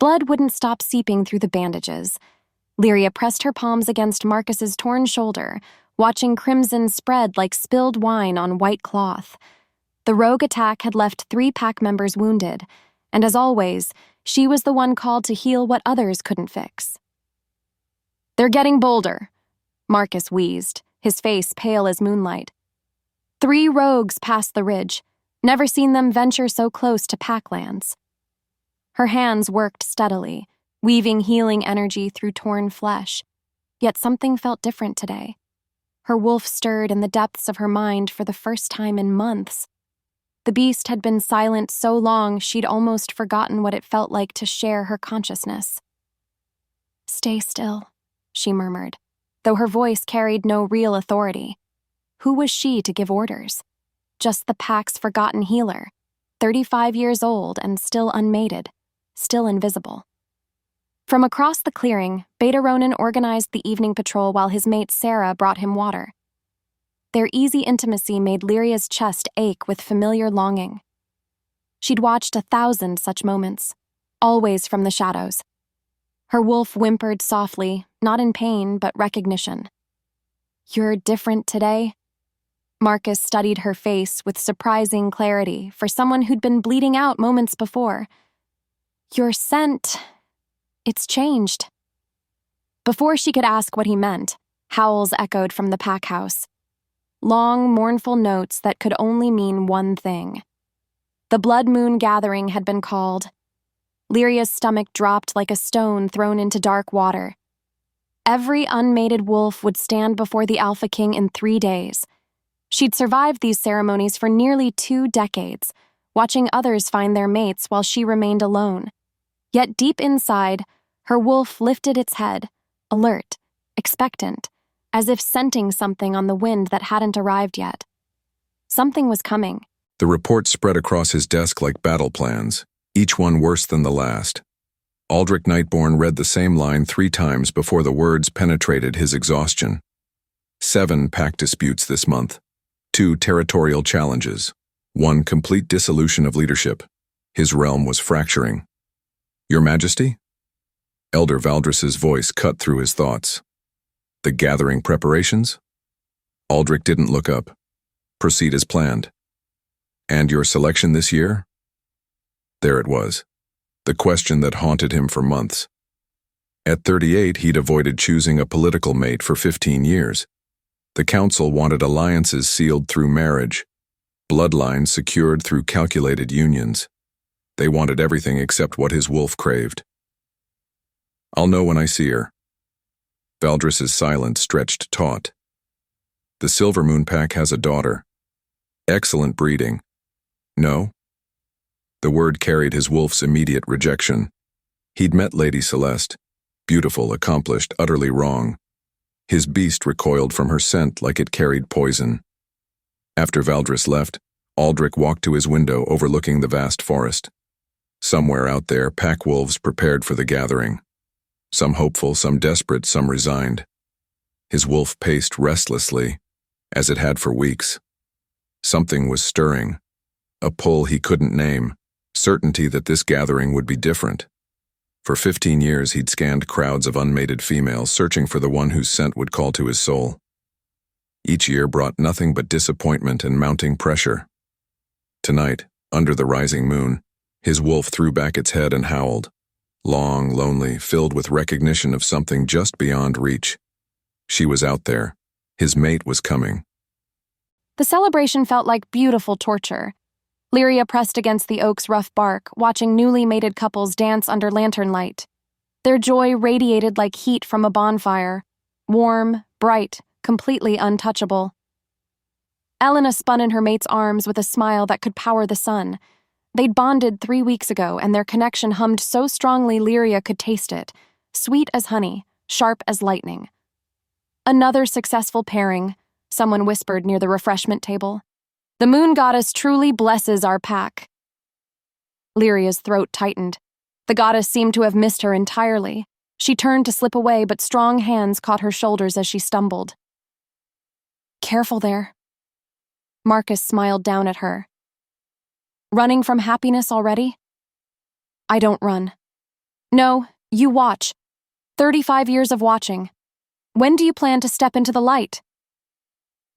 Blood wouldn't stop seeping through the bandages. Lyria pressed her palms against Marcus's torn shoulder, watching crimson spread like spilled wine on white cloth. The rogue attack had left 3 pack members wounded, and as always, she was the one called to heal what others couldn't fix. "They're getting bolder," Marcus wheezed, his face pale as moonlight. 3 rogues passed the ridge, never seen them venture so close to packlands. Her hands worked steadily, weaving healing energy through torn flesh. Yet something felt different today. Her wolf stirred in the depths of her mind for the first time in months. The beast had been silent so long she'd almost forgotten what it felt like to share her consciousness. "Stay still," she murmured, though her voice carried no real authority. Who was she to give orders? Just the pack's forgotten healer, 35 years old and still unmated, still invisible. From across the clearing, Beta Ronin organized the evening patrol while his mate Sarah brought him water. Their easy intimacy made Lyria's chest ache with familiar longing. She'd watched 1,000 such moments, always from the shadows. Her wolf whimpered softly, not in pain, but recognition. "You're different today?" Marcus studied her face with surprising clarity for someone who'd been bleeding out moments before. "Your scent, it's changed." Before she could ask what he meant, howls echoed from the pack house. Long, mournful notes that could only mean one thing. The blood moon gathering had been called. Lyria's stomach dropped like a stone thrown into dark water. Every unmated wolf would stand before the Alpha King in 3 days. She'd survived these ceremonies for nearly 2 decades, watching others find their mates while she remained alone. Yet deep inside, her wolf lifted its head, alert, expectant, as if scenting something on the wind that hadn't arrived yet. Something was coming. The report spread across his desk like battle plans, each one worse than the last. Aldric Nightborne read the same line 3 times before the words penetrated his exhaustion. 7 pack disputes this month, 2 territorial challenges, 1 complete dissolution of leadership. His realm was fracturing. "Your Majesty?" Elder Valdris's voice cut through his thoughts. "The gathering preparations?" Aldric didn't look up. "Proceed as planned." "And your selection this year?" There it was, the question that haunted him for months. At 38, he'd avoided choosing a political mate for 15 years. The council wanted alliances sealed through marriage, bloodlines secured through calculated unions. They wanted everything except what his wolf craved. "I'll know when I see her." Valdris's silence stretched taut. "The Silver Moon Pack has a daughter. Excellent breeding. No?" The word carried his wolf's immediate rejection. He'd met Lady Celeste, beautiful, accomplished, utterly wrong. His beast recoiled from her scent like it carried poison. After Valdris left, Aldric walked to his window overlooking the vast forest. Somewhere out there, pack wolves prepared for the gathering. Some hopeful, some desperate, some resigned. His wolf paced restlessly, as it had for weeks. Something was stirring, a pull he couldn't name, certainty that this gathering would be different. For 15 years he'd scanned crowds of unmated females searching for the one whose scent would call to his soul. Each year brought nothing but disappointment and mounting pressure. Tonight, under the rising moon, his wolf threw back its head and howled. Long, lonely, filled with recognition of something just beyond reach. She was out there. His mate was coming. The celebration felt like beautiful torture. Lyria pressed against the oak's rough bark, watching newly mated couples dance under lantern light. Their joy radiated like heat from a bonfire, warm, bright, completely untouchable. Elena spun in her mate's arms with a smile that could power the sun. They'd bonded 3 weeks ago, and their connection hummed so strongly Lyria could taste it, sweet as honey, sharp as lightning. "Another successful pairing," someone whispered near the refreshment table. "The moon goddess truly blesses our pack." Lyria's throat tightened. The goddess seemed to have missed her entirely. She turned to slip away, but strong hands caught her shoulders as she stumbled. "Careful there." Marcus smiled down at her. "Running from happiness already?" "I don't run. No, you watch. 35 years of watching. When do you plan to step into the light?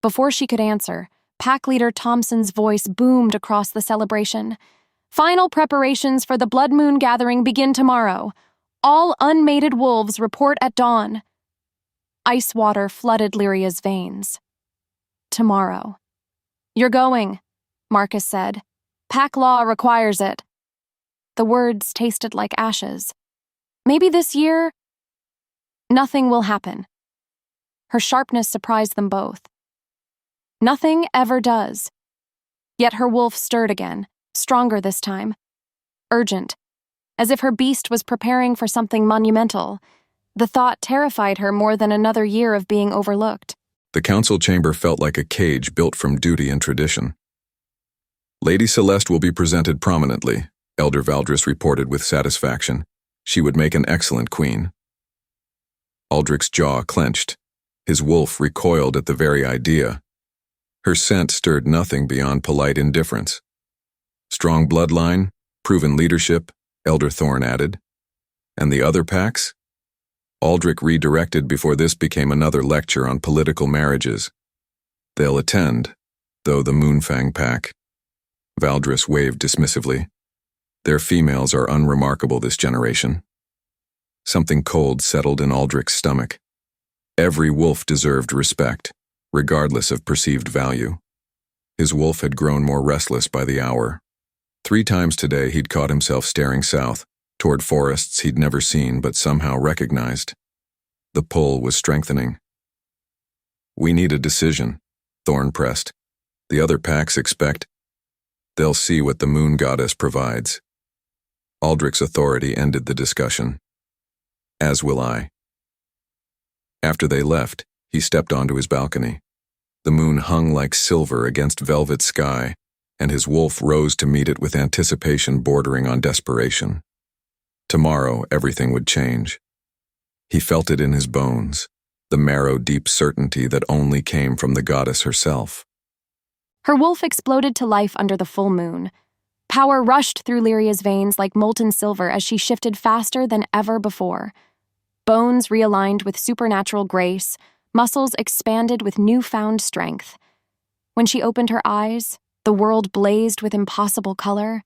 Before she could answer, Pack Leader Thompson's voice boomed across the celebration. Final preparations for the Blood Moon Gathering begin tomorrow. All unmated wolves report at dawn. Ice water flooded Lyria's veins. Tomorrow. You're going, Marcus said. Pack law requires it. The words tasted like ashes. Maybe this year, nothing will happen. Her sharpness surprised them both. Nothing ever does. Yet her wolf stirred again, stronger this time. Urgent, as if her beast was preparing for something monumental. The thought terrified her more than another year of being overlooked. The council chamber felt like a cage built from duty and tradition. Lady Celeste will be presented prominently, Elder Valdris reported with satisfaction. She would make an excellent queen. Aldric's jaw clenched. His wolf recoiled at the very idea. Her scent stirred nothing beyond polite indifference. Strong bloodline, proven leadership, Elder Thorn added. And the other packs? Aldric redirected before this became another lecture on political marriages. They'll attend, though the Moonfang pack. Valdris waved dismissively. Their females are unremarkable this generation. Something cold settled in Aldric's stomach. Every wolf deserved respect, regardless of perceived value. His wolf had grown more restless by the hour. 3 times today he'd caught himself staring south, toward forests he'd never seen but somehow recognized. The pull was strengthening. We need a decision, Thorn pressed. The other packs expect. They'll see what the moon goddess provides. Aldric's authority ended the discussion. As will I. After they left, he stepped onto his balcony. The moon hung like silver against velvet sky, and his wolf rose to meet it with anticipation bordering on desperation. Tomorrow, everything would change. He felt it in his bones, the marrow-deep certainty that only came from the goddess herself. Her wolf exploded to life under the full moon. Power rushed through Lyria's veins like molten silver as she shifted faster than ever before. Bones realigned with supernatural grace, muscles expanded with newfound strength. When she opened her eyes, the world blazed with impossible color.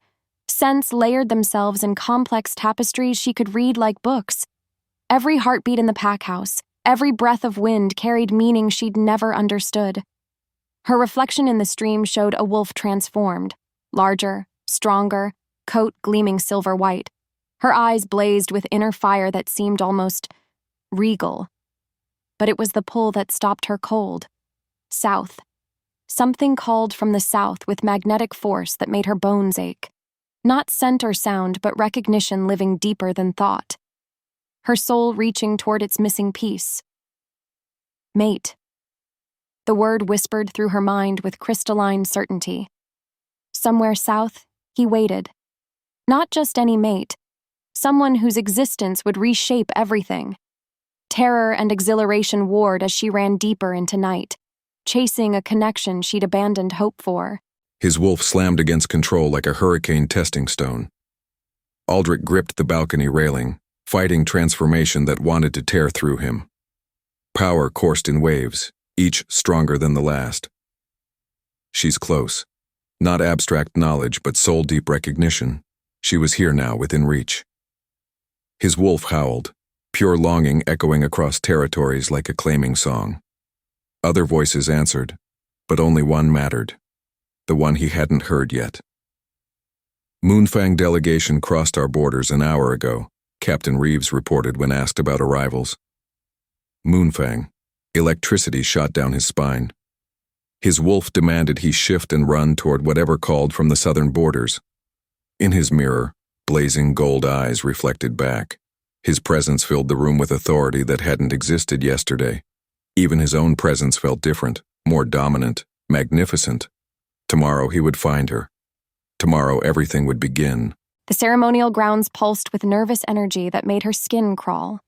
Scents layered themselves in complex tapestries she could read like books. Every heartbeat in the pack house, every breath of wind carried meaning she'd never understood. Her reflection in the stream showed a wolf transformed, larger, stronger, coat gleaming silver white. Her eyes blazed with inner fire that seemed almost regal. But it was the pull that stopped her cold. South. Something called from the south with magnetic force that made her bones ache. Not scent or sound, but recognition living deeper than thought. Her soul reaching toward its missing piece. Mate. The word whispered through her mind with crystalline certainty. Somewhere south, he waited. Not just any mate. Someone whose existence would reshape everything. Terror and exhilaration warred as she ran deeper into night, chasing a connection she'd abandoned hope for. His wolf slammed against control like a hurricane testing stone. Aldric gripped the balcony railing, fighting transformation that wanted to tear through him. Power coursed in waves, each stronger than the last. She's close. Not abstract knowledge, but soul-deep recognition. She was here now, within reach. His wolf howled, pure longing echoing across territories like a claiming song. Other voices answered, but only one mattered. The one he hadn't heard yet. Moonfang delegation crossed our borders an hour ago, Captain Reeves reported when asked about arrivals. Moonfang. Electricity shot down his spine. His wolf demanded he shift and run toward whatever called from the southern borders. In his mirror, blazing gold eyes reflected back. His presence filled the room with authority that hadn't existed yesterday. Even his own presence felt different, more dominant, magnificent. Tomorrow he would find her. Tomorrow everything would begin. The ceremonial grounds pulsed with nervous energy that made her skin crawl.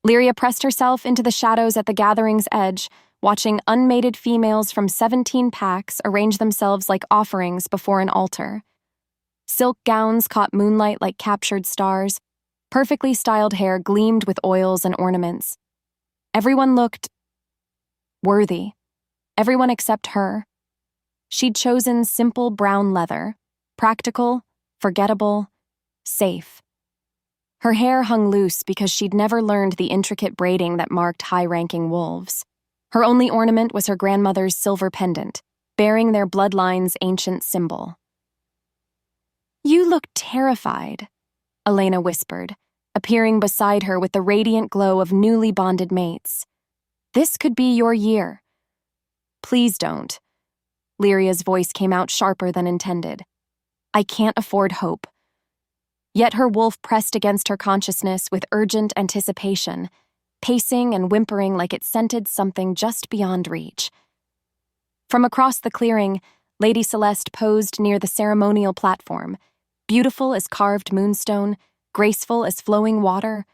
Lyria pressed herself into the shadows at the gathering's edge, watching unmated females from 17 packs arrange themselves like offerings before an altar. Silk gowns caught moonlight like captured stars. Perfectly styled hair gleamed with oils and ornaments. Everyone looked worthy. Everyone except her. She'd chosen simple brown leather, practical, forgettable, safe. Her hair hung loose because she'd never learned the intricate braiding that marked high-ranking wolves. Her only ornament was her grandmother's silver pendant, bearing their bloodline's ancient symbol. "You look terrified," Elena whispered, appearing beside her with the radiant glow of newly bonded mates. "This could be your year." "Please don't." Lyria's voice came out sharper than intended. "I can't afford hope." Yet her wolf pressed against her consciousness with urgent anticipation, pacing and whimpering like it scented something just beyond reach. From across the clearing, Lady Celeste posed near the ceremonial platform, beautiful as carved moonstone, graceful as flowing water,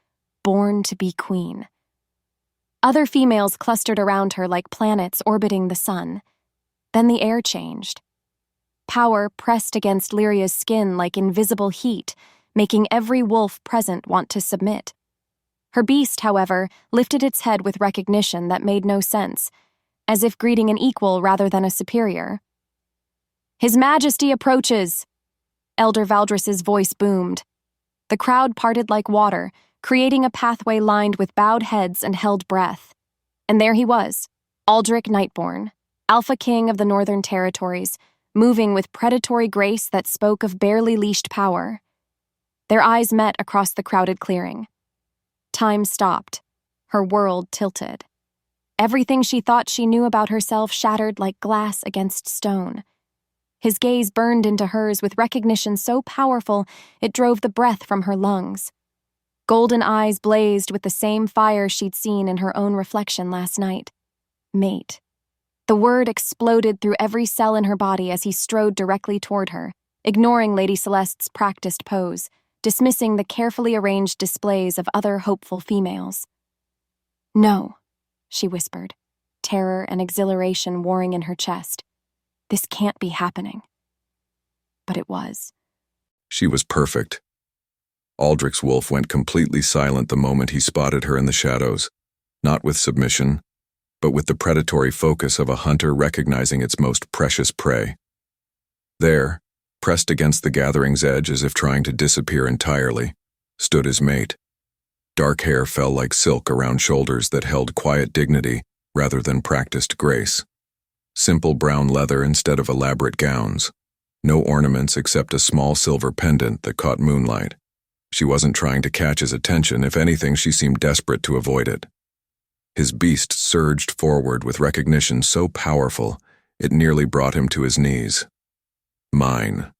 born to be queen. Other females clustered around her like planets orbiting the sun. Then the air changed. Power pressed against Lyria's skin like invisible heat, making every wolf present want to submit. Her beast, however, lifted its head with recognition that made no sense, as if greeting an equal rather than a superior. "His Majesty approaches!" Elder Valdris's voice boomed. The crowd parted like water, creating a pathway lined with bowed heads and held breath. And there he was, Aldric Nightborne, Alpha King of the Northern Territories, moving with predatory grace that spoke of barely leashed power. Their eyes met across the crowded clearing. Time stopped. Her world tilted. Everything she thought she knew about herself shattered like glass against stone. His gaze burned into hers with recognition so powerful it drove the breath from her lungs. Golden eyes blazed with the same fire she'd seen in her own reflection last night. Mate. The word exploded through every cell in her body as he strode directly toward her, ignoring Lady Celeste's practiced pose, dismissing the carefully arranged displays of other hopeful females. "No," she whispered, terror and exhilaration warring in her chest. "This can't be happening." But it was. She was perfect. Aldric's wolf went completely silent the moment he spotted her in the shadows, not with submission, but with the predatory focus of a hunter recognizing its most precious prey. There, pressed against the gathering's edge as if trying to disappear entirely, stood his mate. Dark hair fell like silk around shoulders that held quiet dignity rather than practiced grace. Simple brown leather instead of elaborate gowns. No ornaments except a small silver pendant that caught moonlight. She wasn't trying to catch his attention. If anything, she seemed desperate to avoid it. His beast surged forward with recognition so powerful it nearly brought him to his knees. "Mine."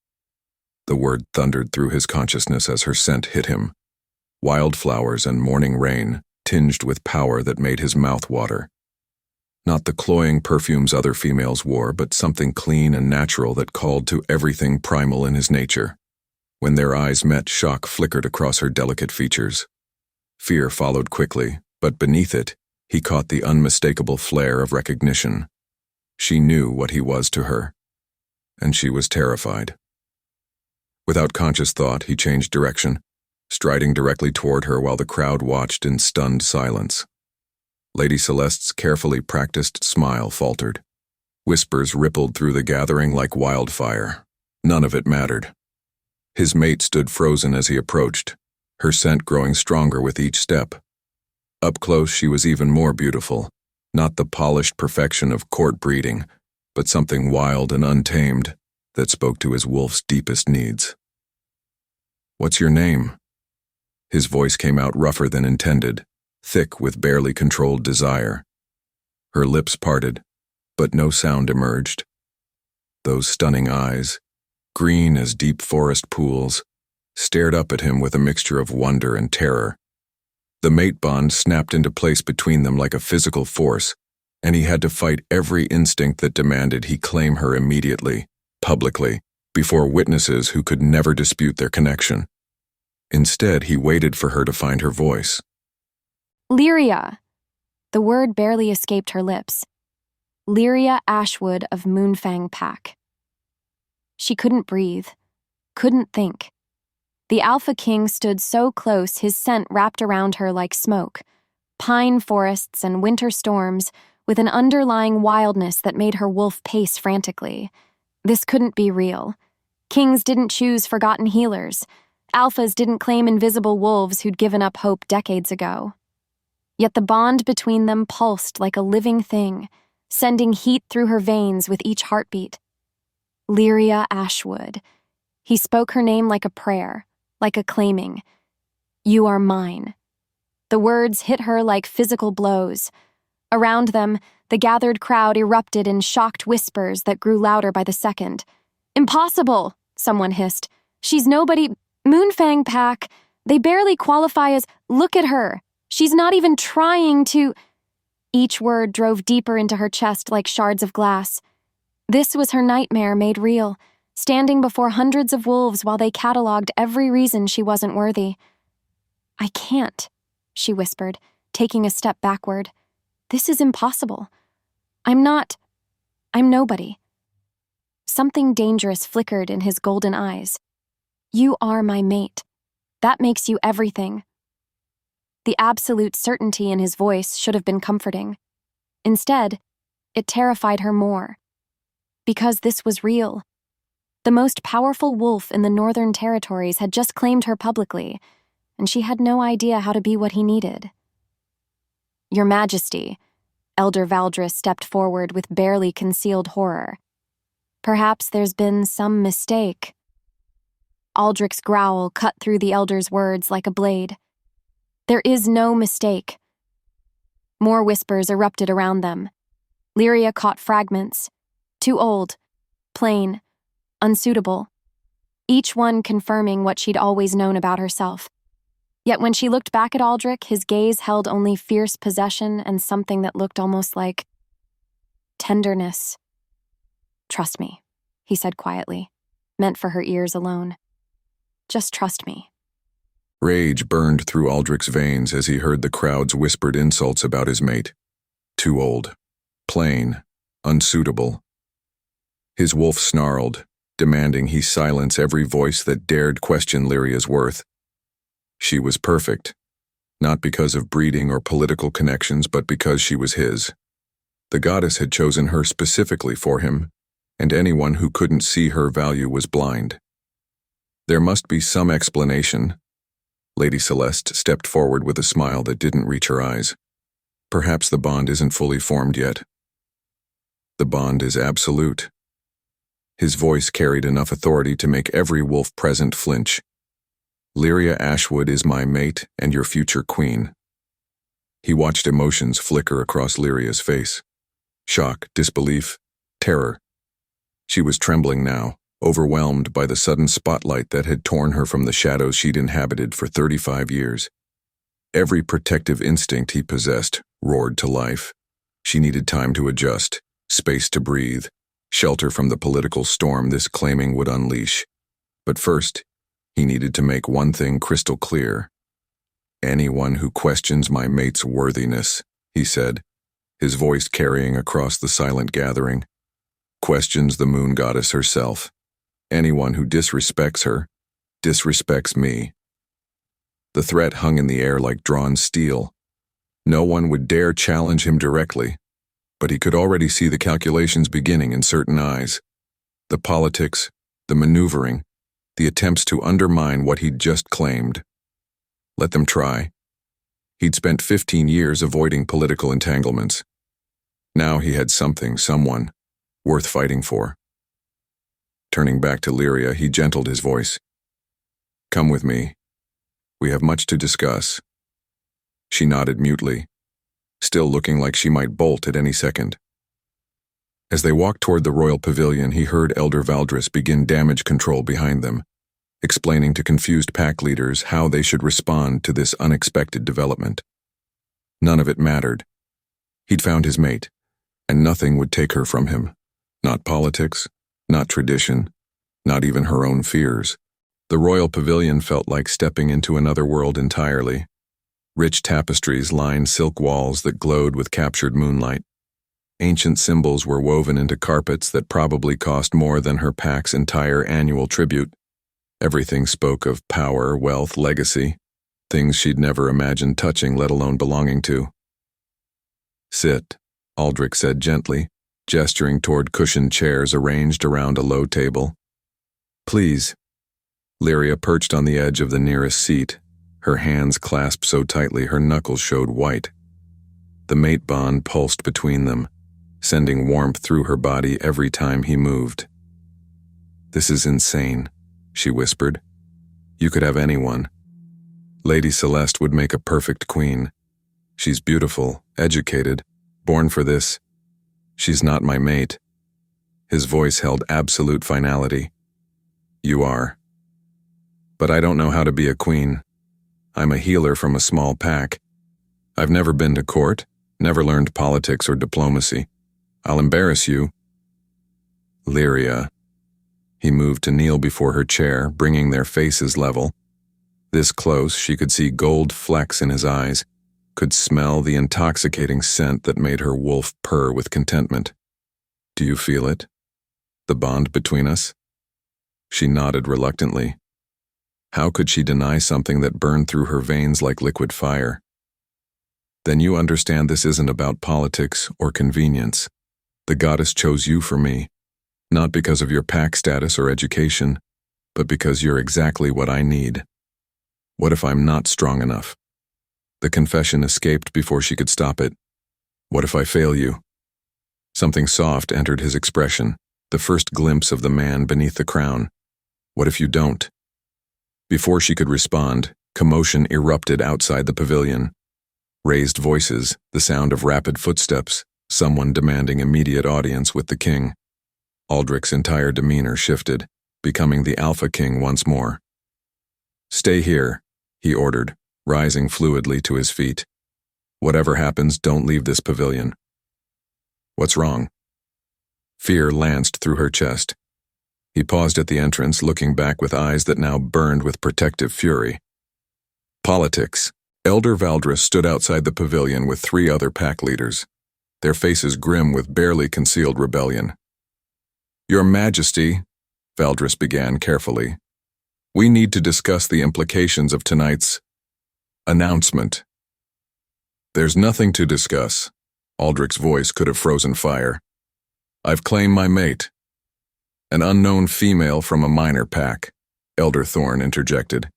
The word thundered through his consciousness as her scent hit him. Wildflowers and morning rain, tinged with power that made his mouth water. Not the cloying perfumes other females wore, but something clean and natural that called to everything primal in his nature. When their eyes met, shock flickered across her delicate features. Fear followed quickly, but beneath it, he caught the unmistakable flare of recognition. She knew what he was to her, and she was terrified. Without conscious thought, he changed direction, striding directly toward her while the crowd watched in stunned silence. Lady Celeste's carefully practiced smile faltered. Whispers rippled through the gathering like wildfire. None of it mattered. His mate stood frozen as he approached, her scent growing stronger with each step. Up close, she was even more beautiful, not the polished perfection of court breeding, but something wild and untamed that spoke to his wolf's deepest needs. "What's your name?" His voice came out rougher than intended, thick with barely controlled desire. Her lips parted, but no sound emerged. Those stunning eyes, green as deep forest pools, stared up at him with a mixture of wonder and terror. The mate bond snapped into place between them like a physical force, and he had to fight every instinct that demanded he claim her immediately, publicly, before witnesses who could never dispute their connection. Instead, he waited for her to find her voice. "Lyria." The word barely escaped her lips. Lyria Ashwood of Moonfang Pack. She couldn't breathe, couldn't think. The Alpha King stood so close his scent wrapped around her like smoke. Pine forests and winter storms, with an underlying wildness that made her wolf pace frantically. This couldn't be real. Kings didn't choose forgotten healers. Alphas didn't claim invisible wolves who'd given up hope decades ago. Yet the bond between them pulsed like a living thing, sending heat through her veins with each heartbeat. Lyria Ashwood. He spoke her name like a prayer, like a claiming. You are mine. The words hit her like physical blows. Around them, the gathered crowd erupted in shocked whispers that grew louder by the second. Impossible, someone hissed. She's nobody. Moonfang Pack. They barely qualify as, look at her. She's not even trying to. Each word drove deeper into her chest like shards of glass. This was her nightmare made real, standing before hundreds of wolves while they catalogued every reason she wasn't worthy. I can't, she whispered, taking a step backward. This is impossible. I'm nobody. Something dangerous flickered in his golden eyes. You are my mate. That makes you everything. The absolute certainty in his voice should have been comforting. Instead, it terrified her more. Because this was real. The most powerful wolf in the Northern Territories had just claimed her publicly, and she had no idea how to be what he needed. Your Majesty, Elder Valdris stepped forward with barely concealed horror. Perhaps there's been some mistake. Aldric's growl cut through the elder's words like a blade. There is no mistake. More whispers erupted around them. Lyria caught fragments. Too old, plain, unsuitable. Each one confirming what she'd always known about herself. Yet when she looked back at Aldric, his gaze held only fierce possession and something that looked almost like tenderness. Trust me, he said quietly, meant for her ears alone. Just trust me. Rage burned through Aldric's veins as he heard the crowd's whispered insults about his mate. Too old, plain, unsuitable. His wolf snarled, demanding he silence every voice that dared question Lyria's worth. She was perfect, not because of breeding or political connections, but because she was his. The goddess had chosen her specifically for him, and anyone who couldn't see her value was blind. There must be some explanation. Lady Celeste stepped forward with a smile that didn't reach her eyes. Perhaps the bond isn't fully formed yet. The bond is absolute. His voice carried enough authority to make every wolf present flinch. Lyria Ashwood is my mate and your future queen. He watched emotions flicker across Lyria's face. Shock, disbelief, terror. She was trembling now, overwhelmed by the sudden spotlight that had torn her from the shadows she'd inhabited for 35 years. Every protective instinct he possessed roared to life. She needed time to adjust, space to breathe, shelter from the political storm this claiming would unleash. But first, he needed to make one thing crystal clear. Anyone who questions my mate's worthiness, he said, his voice carrying across the silent gathering, questions the moon goddess herself. Anyone who disrespects her, disrespects me. The threat hung in the air like drawn steel. No one would dare challenge him directly, but he could already see the calculations beginning in certain eyes. The politics, the maneuvering, the attempts to undermine what he'd just claimed. Let them try. He'd spent 15 years avoiding political entanglements. Now he had someone, worth fighting for. Turning back to Lyria, he gentled his voice. Come with me. We have much to discuss. She nodded mutely, still looking like she might bolt at any second. As they walked toward the royal pavilion, he heard Elder Valdris begin damage control behind them, explaining to confused pack leaders how they should respond to this unexpected development. None of it mattered. He'd found his mate, and nothing would take her from him. Not politics, not tradition, not even her own fears. The royal pavilion felt like stepping into another world entirely. Rich tapestries lined silk walls that glowed with captured moonlight. Ancient symbols were woven into carpets that probably cost more than her pack's entire annual tribute. Everything spoke of power, wealth, legacy, things she'd never imagined touching, let alone belonging to. "Sit," Aldric said gently, gesturing toward cushioned chairs arranged around a low table. "Please." Lyria perched on the edge of the nearest seat, her hands clasped so tightly her knuckles showed white. The mate bond pulsed between them, sending warmth through her body every time he moved. "This is insane," she whispered. "You could have anyone. Lady Celeste would make a perfect queen. She's beautiful, educated, born for this. She's not my mate." His voice held absolute finality. "You are. But I don't know how to be a queen. I'm a healer from a small pack. I've never been to court, never learned politics or diplomacy. I'll embarrass you." "Lyria." He moved to kneel before her chair, bringing their faces level. This close, she could see gold flecks in his eyes, could smell the intoxicating scent that made her wolf purr with contentment. "Do you feel it? The bond between us?" She nodded reluctantly. How could she deny something that burned through her veins like liquid fire? "Then you understand this isn't about politics or convenience. The goddess chose you for me, not because of your pack status or education, but because you're exactly what I need. What if I'm not strong enough?" The confession escaped before she could stop it. "What if I fail you?" Something soft entered his expression, the first glimpse of the man beneath the crown. "What if you don't?" Before she could respond, commotion erupted outside the pavilion. Raised voices, the sound of rapid footsteps, someone demanding immediate audience with the king. Aldric's entire demeanor shifted, becoming the Alpha King once more. "Stay here," he ordered, rising fluidly to his feet. "Whatever happens, don't leave this pavilion." "What's wrong?" Fear lanced through her chest. He paused at the entrance, looking back with eyes that now burned with protective fury. "Politics." Elder Valdris stood outside the pavilion with 3 other pack leaders, their faces grim with barely concealed rebellion. "Your Majesty," Valdris began carefully, "we need to discuss the implications of tonight's announcement." "There's nothing to discuss." Aldric's voice could have frozen fire. "I've claimed my mate." "An unknown female from a minor pack," Elder Thorn interjected.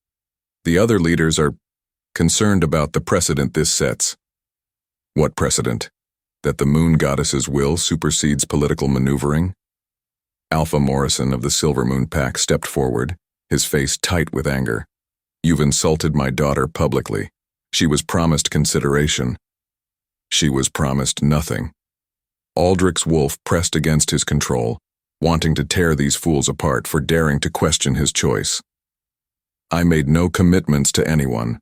"The other leaders are concerned about the precedent this sets." "What precedent? That the moon goddess's will supersedes political maneuvering?" Alpha Morrison of the Silver Moon Pack stepped forward, his face tight with anger. "You've insulted my daughter publicly. She was promised consideration." "She was promised nothing." Aldric's wolf pressed against his control, wanting to tear these fools apart for daring to question his choice. "I made no commitments to anyone."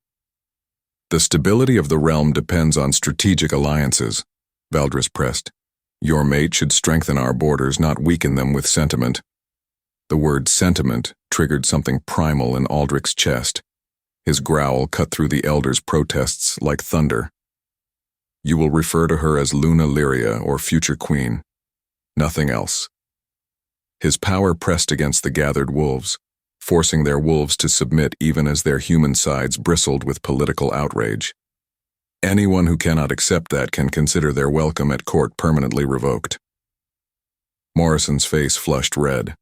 "The stability of the realm depends on strategic alliances," Valdris pressed. "Your mate should strengthen our borders, not weaken them with sentiment." The word sentiment triggered something primal in Aldric's chest. His growl cut through the elders' protests like thunder. "You will refer to her as Luna Lyria or future queen. Nothing else." His power pressed against the gathered wolves, forcing their wolves to submit even as their human sides bristled with political outrage. Anyone who cannot accept that can consider their welcome at court permanently revoked. Morrison's face flushed red.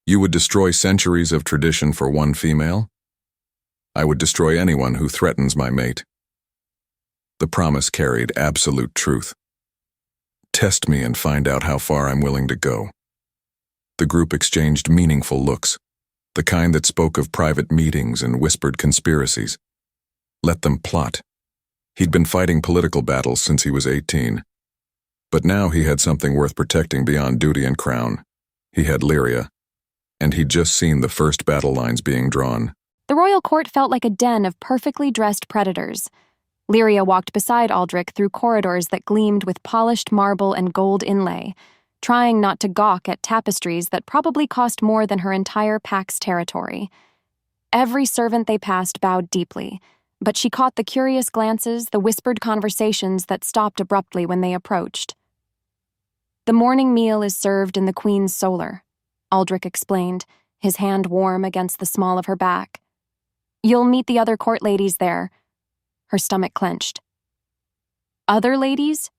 "You would destroy centuries of tradition for one female? I would destroy anyone who threatens my mate." The promise carried absolute truth. "Test me and find out how far I'm willing to go." The group exchanged meaningful looks, the kind that spoke of private meetings and whispered conspiracies. Let them plot. He'd been fighting political battles since he was 18. But now he had something worth protecting beyond duty and crown. He had Lyria, and he'd just seen the first battle lines being drawn. The royal court felt like a den of perfectly dressed predators. Lyria walked beside Aldric through corridors that gleamed with polished marble and gold inlay, trying not to gawk at tapestries that probably cost more than her entire pack's territory. Every servant they passed bowed deeply, but she caught the curious glances, the whispered conversations that stopped abruptly when they approached. "The morning meal is served in the Queen's solar," Aldric explained, his hand warm against the small of her back. "You'll meet the other court ladies there." Her stomach clenched. "Other ladies?"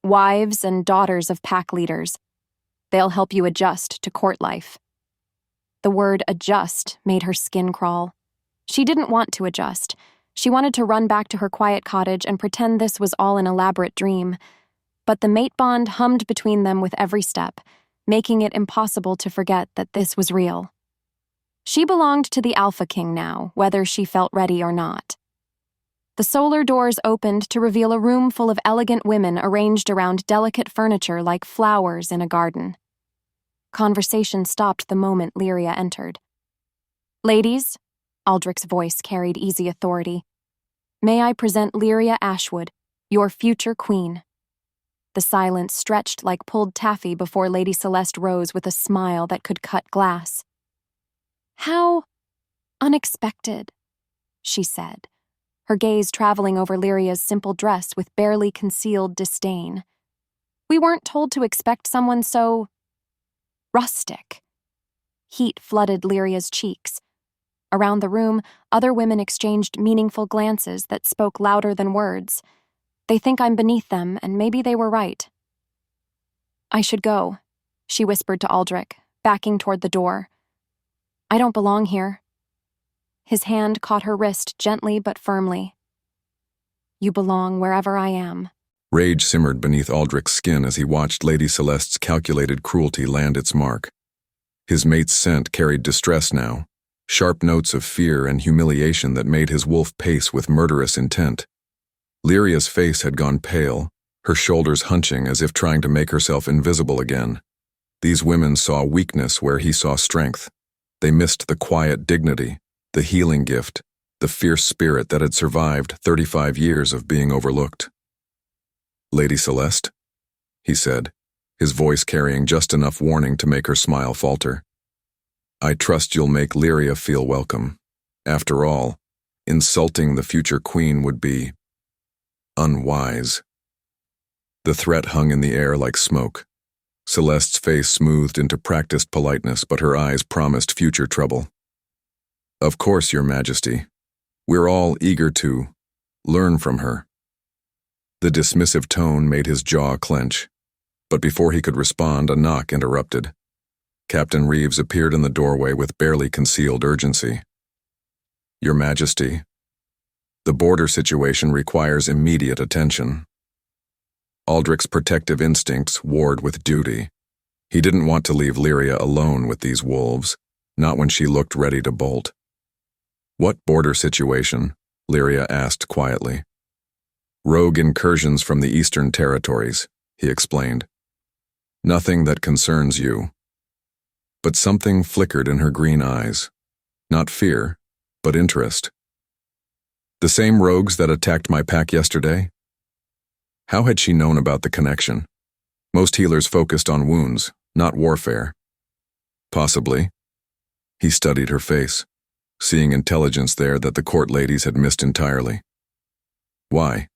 "Wives and daughters of pack leaders. They'll help you adjust to court life." The word adjust made her skin crawl. She didn't want to adjust. She wanted to run back to her quiet cottage and pretend this was all an elaborate dream. But the mate bond hummed between them with every step, making it impossible to forget that this was real. She belonged to the Alpha King now, whether she felt ready or not. The solar doors opened to reveal a room full of elegant women arranged around delicate furniture like flowers in a garden. Conversation stopped the moment Lyria entered. "Ladies," Aldric's voice carried easy authority, "may I present Lyria Ashwood, your future queen." The silence stretched like pulled taffy before Lady Celeste rose with a smile that could cut glass. "How unexpected," she said, her gaze traveling over Lyria's simple dress with barely concealed disdain. "We weren't told to expect someone so rustic." Heat flooded Lyria's cheeks. Around the room, other women exchanged meaningful glances that spoke louder than words. "They think I'm beneath them, and maybe they were right." "I should go," she whispered to Aldric, backing toward the door. "I don't belong here." His hand caught her wrist gently but firmly. "You belong wherever I am." Rage simmered beneath Aldric's skin as he watched Lady Celeste's calculated cruelty land its mark. His mate's scent carried distress now, sharp notes of fear and humiliation that made his wolf pace with murderous intent. Lyria's face had gone pale, her shoulders hunching as if trying to make herself invisible again. These women saw weakness where he saw strength. They missed the quiet dignity, the healing gift, the fierce spirit that had survived 35 years of being overlooked. "Lady Celeste?" he said, his voice carrying just enough warning to make her smile falter. "I trust you'll make Lyria feel welcome. After all, insulting the future queen would be unwise." The threat hung in the air like smoke. Celeste's face smoothed into practiced politeness, but her eyes promised future trouble. "Of course, Your Majesty. We're all eager to learn from her." The dismissive tone made his jaw clench, but before he could respond, a knock interrupted. Captain Reeves appeared in the doorway with barely concealed urgency. "Your Majesty, the border situation requires immediate attention." Aldric's protective instincts warred with duty. He didn't want to leave Lyria alone with these wolves, not when she looked ready to bolt. "What border situation?" Lyria asked quietly. "Rogue incursions from the eastern territories," he explained. "Nothing that concerns you." But something flickered in her green eyes. Not fear, but interest. "The same rogues that attacked my pack yesterday?" How had she known about the connection? Most healers focused on wounds, not warfare. "Possibly." He studied her face, seeing intelligence there that the court ladies had missed entirely. "Why?"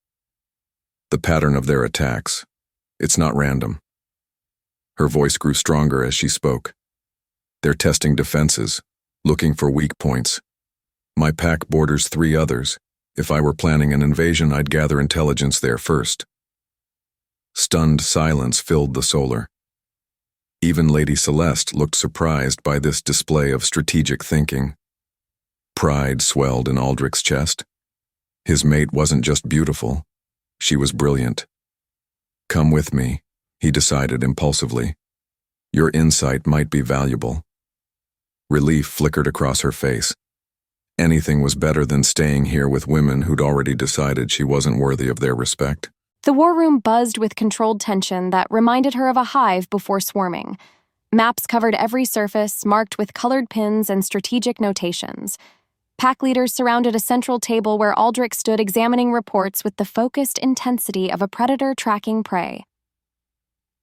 "The pattern of their attacks. It's not random." Her voice grew stronger as she spoke. "They're testing defenses, looking for weak points. My pack borders 3 others. If I were planning an invasion, I'd gather intelligence there first." Stunned silence filled the solar. Even Lady Celeste looked surprised by this display of strategic thinking. Pride swelled in Aldric's chest. His mate wasn't just beautiful, she was brilliant. "Come with me," he decided impulsively. "Your insight might be valuable." Relief flickered across her face. Anything was better than staying here with women who'd already decided she wasn't worthy of their respect. The war room buzzed with controlled tension that reminded her of a hive before swarming. Maps covered every surface, marked with colored pins and strategic notations. Pack leaders surrounded a central table where Aldrich stood examining reports with the focused intensity of a predator tracking prey.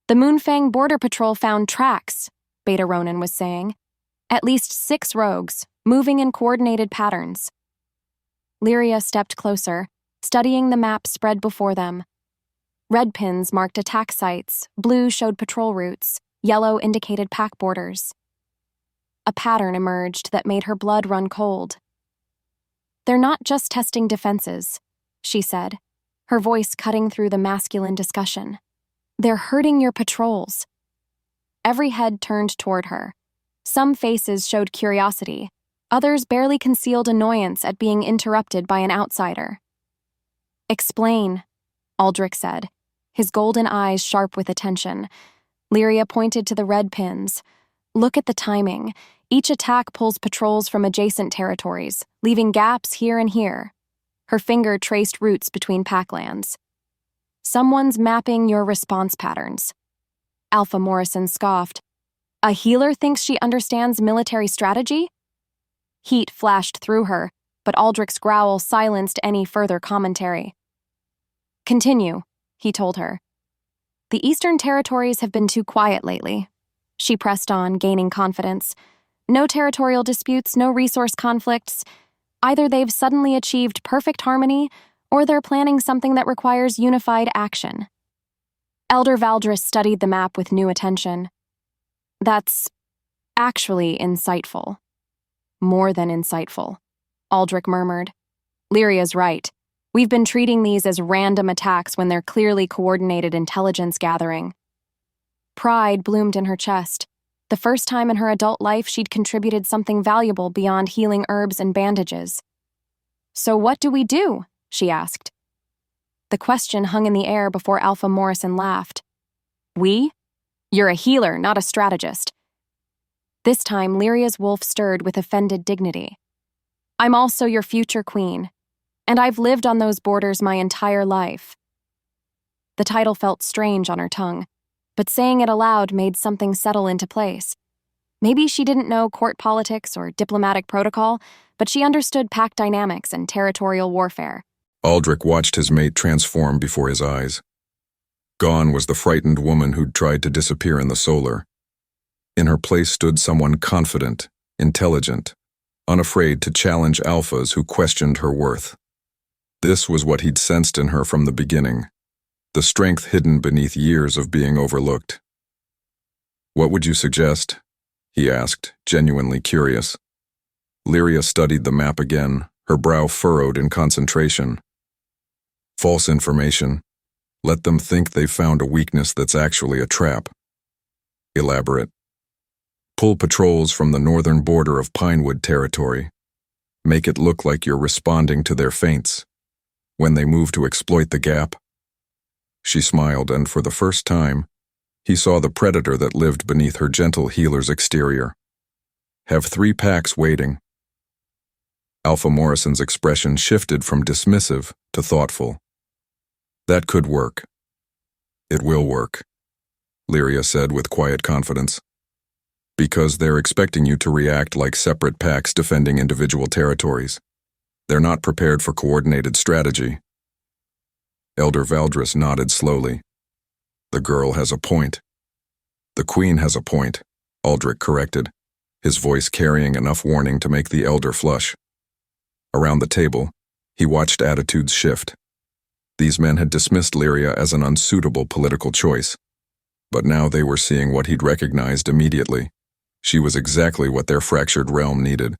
"The Moonfang Border Patrol found tracks," Beta Ronin was saying. "At least 6 rogues, moving in coordinated patterns." Lyria stepped closer, studying the map spread before them. Red pins marked attack sites, blue showed patrol routes, yellow indicated pack borders. a pattern emerged that made her blood run cold. "They're not just testing defenses," she said, her voice cutting through the masculine discussion. "They're hurting your patrols." Every head turned toward her. Some faces showed curiosity, others barely concealed annoyance at being interrupted by an outsider. "Explain," Aldric said, his golden eyes sharp with attention. Lyria pointed to the red pins. "Look at the timing. Each attack pulls patrols from adjacent territories, leaving gaps here and here." Her finger traced routes between packlands. "Someone's mapping your response patterns." Alpha Morrison scoffed. "A healer thinks she understands military strategy?" Heat flashed through her, but Aldric's growl silenced any further commentary. "Continue," he told her. "The Eastern Territories have been too quiet lately." She pressed on, gaining confidence. "No territorial disputes, no resource conflicts. Either they've suddenly achieved perfect harmony, or they're planning something that requires unified action." Elder Valdris studied the map with new attention. "That's actually insightful." "More than insightful," Aldric murmured. "Lyria's right. We've been treating these as random attacks when they're clearly coordinated intelligence gathering." Pride bloomed in her chest. The first time in her adult life she'd contributed something valuable beyond healing herbs and bandages. "So what do we do?" she asked. The question hung in the air before Alpha Morrison laughed. "We? You're a healer, not a strategist." This time, Lyria's wolf stirred with offended dignity. "I'm also your future queen, and I've lived on those borders my entire life." The title felt strange on her tongue, but saying it aloud made something settle into place. Maybe she didn't know court politics or diplomatic protocol, but she understood pack dynamics and territorial warfare. Aldric watched his mate transform before his eyes. Gone was the frightened woman who'd tried to disappear in the solar. In her place stood someone confident, intelligent, unafraid to challenge alphas who questioned her worth. This was what he'd sensed in her from the beginning, the strength hidden beneath years of being overlooked. "What would you suggest?" he asked, genuinely curious. Lyria studied the map again, her brow furrowed in concentration. "False information. Let them think they've found a weakness that's actually a trap." "Elaborate." "Pull patrols from the northern border of Pinewood territory. Make it look like you're responding to their feints. When they move to exploit the gap." She smiled, and for the first time, he saw the predator that lived beneath her gentle healer's exterior. "Have 3 packs waiting." Alpha Morrison's expression shifted from dismissive to thoughtful. "That could work." "It will work," Lyria said with quiet confidence. "Because they're expecting you to react like separate packs defending individual territories. They're not prepared for coordinated strategy." Elder Valdris nodded slowly. "The girl has a point." "The queen has a point," Aldric corrected, his voice carrying enough warning to make the elder flush. Around the table, he watched attitudes shift. These men had dismissed Lyria as an unsuitable political choice, but now they were seeing what he'd recognized immediately. She was exactly what their fractured realm needed.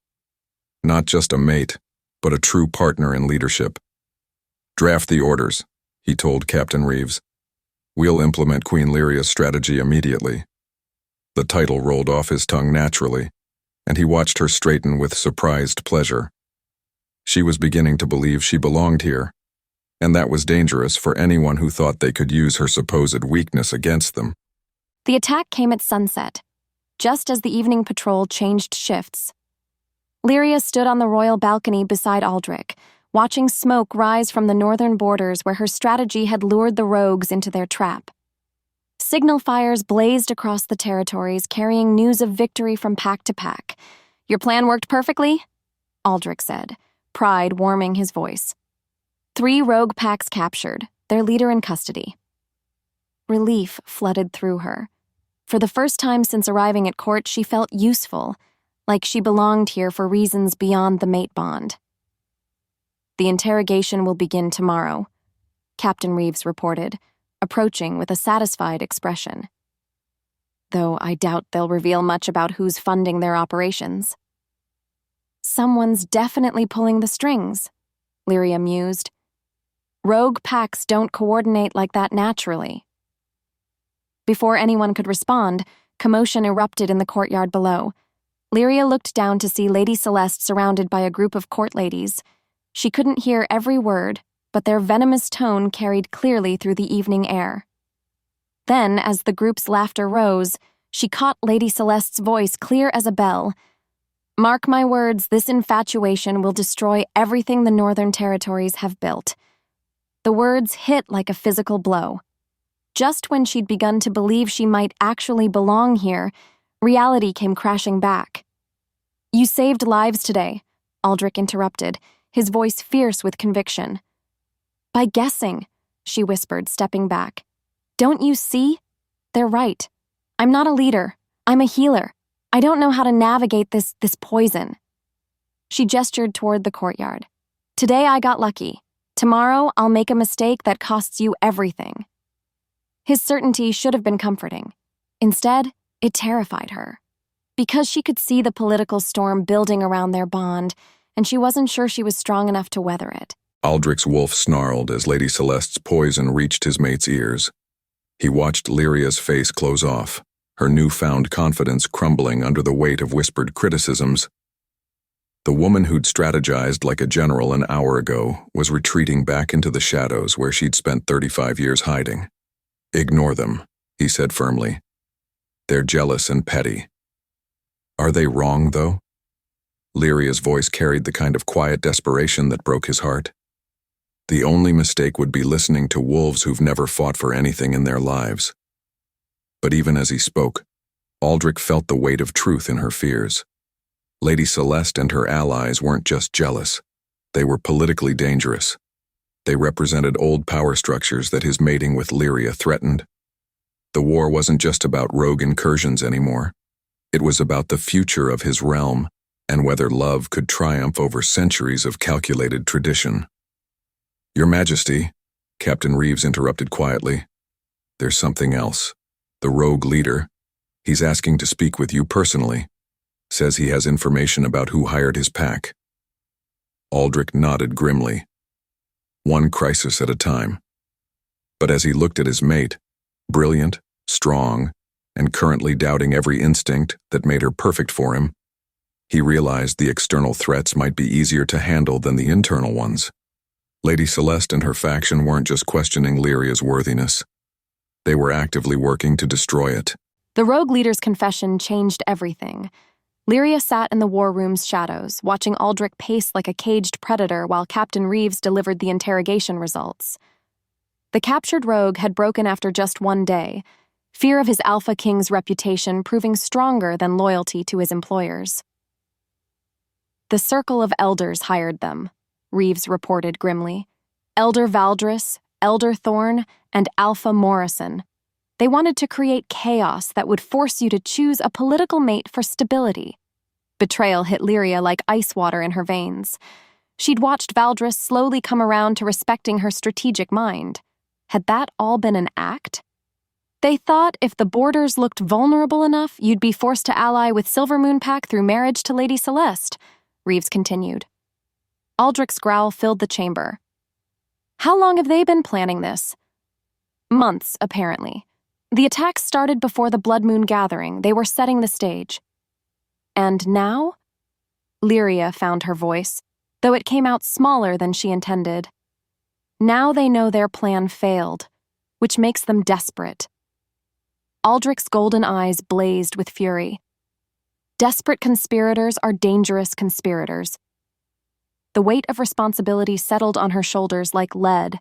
Not just a mate, but a true partner in leadership. "Draft the orders," he told Captain Reeves. "We'll implement Queen Lyria's strategy immediately." The title rolled off his tongue naturally, and he watched her straighten with surprised pleasure. She was beginning to believe she belonged here, and that was dangerous for anyone who thought they could use her supposed weakness against them. The attack came at sunset, just as the evening patrol changed shifts. Lyria stood on the royal balcony beside Aldric, watching smoke rise from the northern borders where her strategy had lured the rogues into their trap. Signal fires blazed across the territories, carrying news of victory from pack to pack. "Your plan worked perfectly," Aldric said, pride warming his voice. 3 rogue packs captured, their leader in custody. Relief flooded through her. For the first time since arriving at court, she felt useful, like she belonged here for reasons beyond the mate bond. "The interrogation will begin tomorrow," Captain Reeves reported, approaching with a satisfied expression. though I doubt they'll reveal much about who's funding their operations. Someone's definitely pulling the strings, Lyria mused. Rogue packs don't coordinate like that naturally. Before anyone could respond, commotion erupted in the courtyard below. Lyria looked down to see Lady Celeste surrounded by a group of court ladies. She couldn't hear every word, but their venomous tone carried clearly through the evening air. Then, as the group's laughter rose, she caught Lady Celeste's voice clear as a bell. Mark my words, this infatuation will destroy everything the Northern Territories have built. The words hit like a physical blow. Just when she'd begun to believe she might actually belong here, reality came crashing back. You saved lives today, Aldric interrupted, his voice fierce with conviction. By guessing, she whispered, stepping back. Don't you see? They're right. I'm not a leader. I'm a healer. I don't know how to navigate this poison. She gestured toward the courtyard. Today I got lucky. Tomorrow I'll make a mistake that costs you everything. His certainty should have been comforting. Instead, it terrified her. Because she could see the political storm building around their bond, and she wasn't sure she was strong enough to weather it. Aldric's wolf snarled as Lady Celeste's poison reached his mate's ears. He watched Lyria's face close off, her newfound confidence crumbling under the weight of whispered criticisms. The woman who'd strategized like a general an hour ago was retreating back into the shadows where she'd spent 35 years hiding. Ignore them, he said firmly. They're jealous and petty. Are they wrong, though? Lyria's voice carried the kind of quiet desperation that broke his heart. The only mistake would be listening to wolves who've never fought for anything in their lives. But even as he spoke, Aldric felt the weight of truth in her fears. Lady Celeste and her allies weren't just jealous. They were politically dangerous. They represented old power structures that his mating with Lyria threatened. The war wasn't just about rogue incursions anymore. It was about the future of his realm and whether love could triumph over centuries of calculated tradition. Your Majesty, Captain Reeves interrupted quietly. There's something else. The rogue leader, he's asking to speak with you personally. Says he has information about who hired his pack. Aldric nodded grimly. One crisis at a time. But as he looked at his mate, brilliant, strong, and currently doubting every instinct that made her perfect for him, he realized the external threats might be easier to handle than the internal ones. Lady Celeste and her faction weren't just questioning Lyria's worthiness. They were actively working to destroy it. The rogue leader's confession changed everything. Lyria sat in the war room's shadows, watching Aldric pace like a caged predator while Captain Reeves delivered the interrogation results. The captured rogue had broken after just one day, fear of his Alpha King's reputation proving stronger than loyalty to his employers. The Circle of Elders hired them, Reeves reported grimly. Elder Valdris, Elder Thorn, and Alpha Morrison. They wanted to create chaos that would force you to choose a political mate for stability. Betrayal hit Lyria like ice water in her veins. She'd watched Valdris slowly come around to respecting her strategic mind. Had that all been an act? They thought if the borders looked vulnerable enough, you'd be forced to ally with Silvermoon Pack through marriage to Lady Celeste, Reeves continued. Aldric's growl filled the chamber. How long have they been planning this? Months, apparently. The attacks started before the Blood Moon gathering. They were setting the stage. And now? Lyria found her voice, though it came out smaller than she intended. Now they know their plan failed, which makes them desperate. Aldric's golden eyes blazed with fury. Desperate conspirators are dangerous conspirators. The weight of responsibility settled on her shoulders like lead.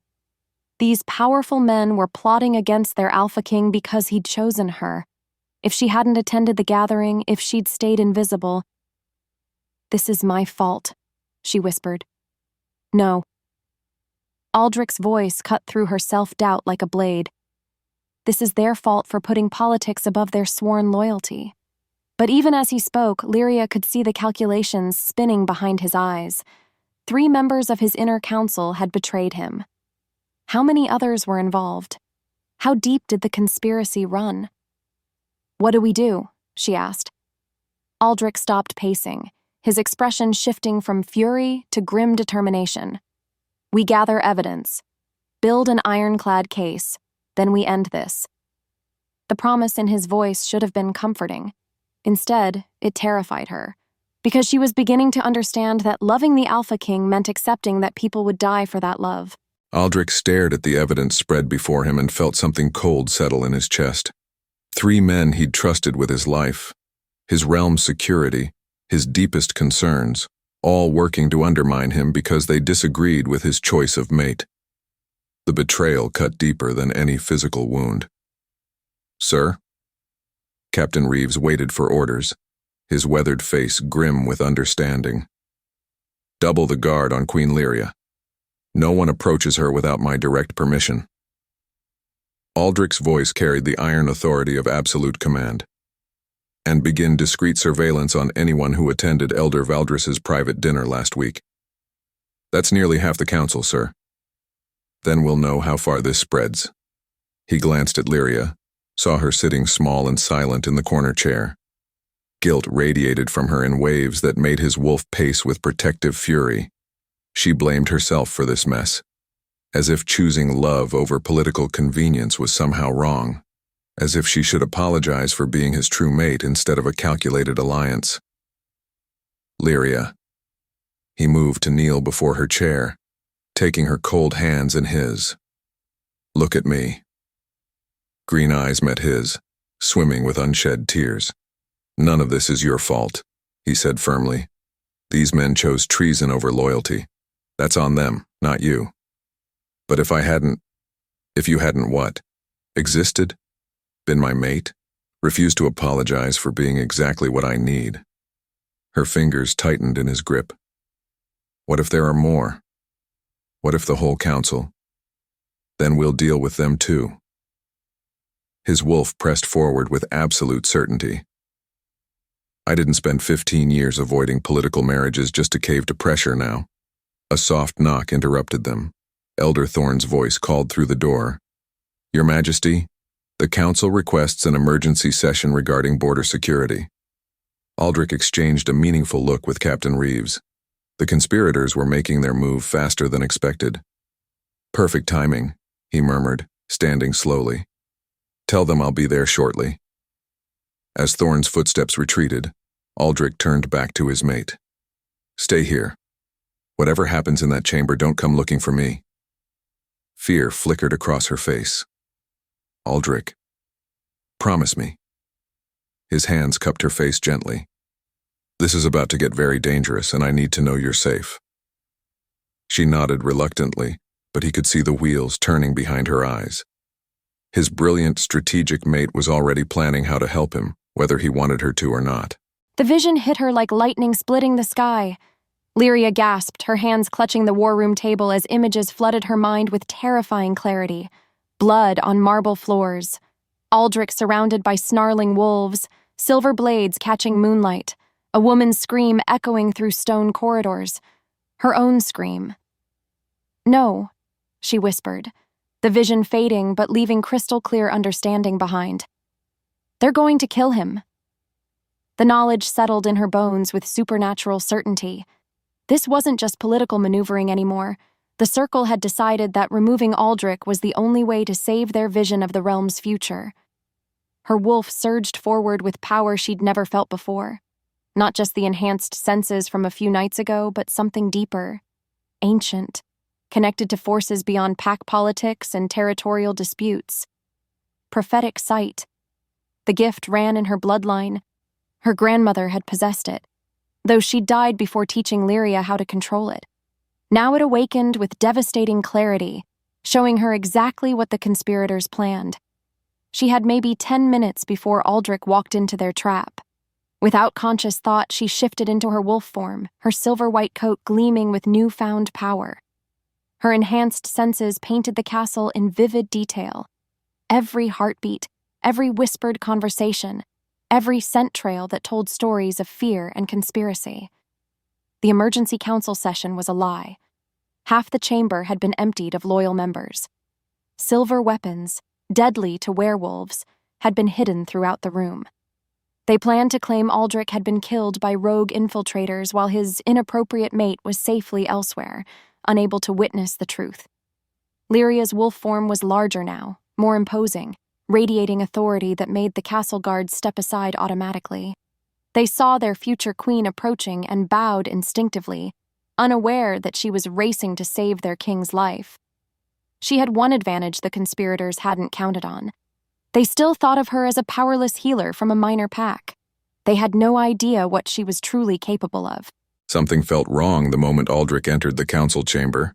These powerful men were plotting against their Alpha King because he'd chosen her. If she hadn't attended the gathering, if she'd stayed invisible. This is my fault, she whispered. No. Aldric's voice cut through her self-doubt like a blade. This is their fault for putting politics above their sworn loyalty. But even as he spoke, Lyria could see the calculations spinning behind his eyes. 3 members of his inner council had betrayed him. How many others were involved? How deep did the conspiracy run? "What do we do?" she asked. Aldric stopped pacing, his expression shifting from fury to grim determination. "We gather evidence, build an ironclad case, then we end this." The promise in his voice should have been comforting. Instead, it terrified her, because she was beginning to understand that loving the Alpha King meant accepting that people would die for that love. Aldric stared at the evidence spread before him and felt something cold settle in his chest. 3 men he'd trusted with his life, his realm's security, his deepest concerns, all working to undermine him because they disagreed with his choice of mate. The betrayal cut deeper than any physical wound. "Sir?" Captain Reeves waited for orders, his weathered face grim with understanding. "Double the guard on Queen Lyria. No one approaches her without my direct permission." Aldric's voice carried the iron authority of absolute command. "And begin discreet surveillance on anyone who attended Elder Valdris's private dinner last week. That's nearly half the council, sir. Then we'll know how far this spreads." He glanced at Lyria, saw her sitting small and silent in the corner chair. Guilt radiated from her in waves that made his wolf pace with protective fury. She blamed herself for this mess, as if choosing love over political convenience was somehow wrong, as if she should apologize for being his true mate instead of a calculated alliance. "Lyria." He moved to kneel before her chair, taking her cold hands in his. "Look at me." Green eyes met his, swimming with unshed tears. "None of this is your fault," he said firmly. "These men chose treason over loyalty. That's on them, not you. But if you hadn't what? Existed? Been my mate? Refused to apologize for being exactly what I need." Her fingers tightened in his grip. "What if there are more? What if the whole council? Then we'll deal with them too." His wolf pressed forward with absolute certainty. "I didn't spend 15 years avoiding political marriages just to cave to pressure now." A soft knock interrupted them. Elder Thorne's voice called through the door. "Your Majesty, the council requests an emergency session regarding border security." Aldric exchanged a meaningful look with Captain Reeves. The conspirators were making their move faster than expected. "Perfect timing," he murmured, standing slowly. "Tell them I'll be there shortly." As Thorne's footsteps retreated, Aldric turned back to his mate. "Stay here. Whatever happens in that chamber, don't come looking for me." Fear flickered across her face. "Aldric, promise me." His hands cupped her face gently. "This is about to get very dangerous, and I need to know you're safe." She nodded reluctantly, but he could see the wheels turning behind her eyes. His brilliant, strategic mate was already planning how to help him, whether he wanted her to or not. The vision hit her like lightning splitting the sky. Lyria gasped, her hands clutching the war room table as images flooded her mind with terrifying clarity. Blood on marble floors. Aldric surrounded by snarling wolves, silver blades catching moonlight, a woman's scream echoing through stone corridors. Her own scream. "No," she whispered, the vision fading but leaving crystal-clear understanding behind. "They're going to kill him." The knowledge settled in her bones with supernatural certainty. This wasn't just political maneuvering anymore. The Circle had decided that removing Aldric was the only way to save their vision of the realm's future. Her wolf surged forward with power she'd never felt before. Not just the enhanced senses from a few nights ago, but something deeper, ancient, connected to forces beyond pack politics and territorial disputes. Prophetic sight. The gift ran in her bloodline. Her grandmother had possessed it, though she'd died before teaching Lyria how to control it. Now it awakened with devastating clarity, showing her exactly what the conspirators planned. She had maybe 10 minutes before Aldric walked into their trap. Without conscious thought, she shifted into her wolf form, her silver-white coat gleaming with newfound power. Her enhanced senses painted the castle in vivid detail. Every heartbeat, every whispered conversation, every scent trail that told stories of fear and conspiracy. The emergency council session was a lie. Half the chamber had been emptied of loyal members. Silver weapons, deadly to werewolves, had been hidden throughout the room. They planned to claim Aldric had been killed by rogue infiltrators while his inappropriate mate was safely elsewhere, unable to witness the truth. Lyria's wolf form was larger now, more imposing, radiating authority that made the castle guards step aside automatically. They saw their future queen approaching and bowed instinctively, unaware that she was racing to save their king's life. She had one advantage the conspirators hadn't counted on. They still thought of her as a powerless healer from a minor pack. They had no idea what she was truly capable of. Something felt wrong the moment Aldric entered the council chamber.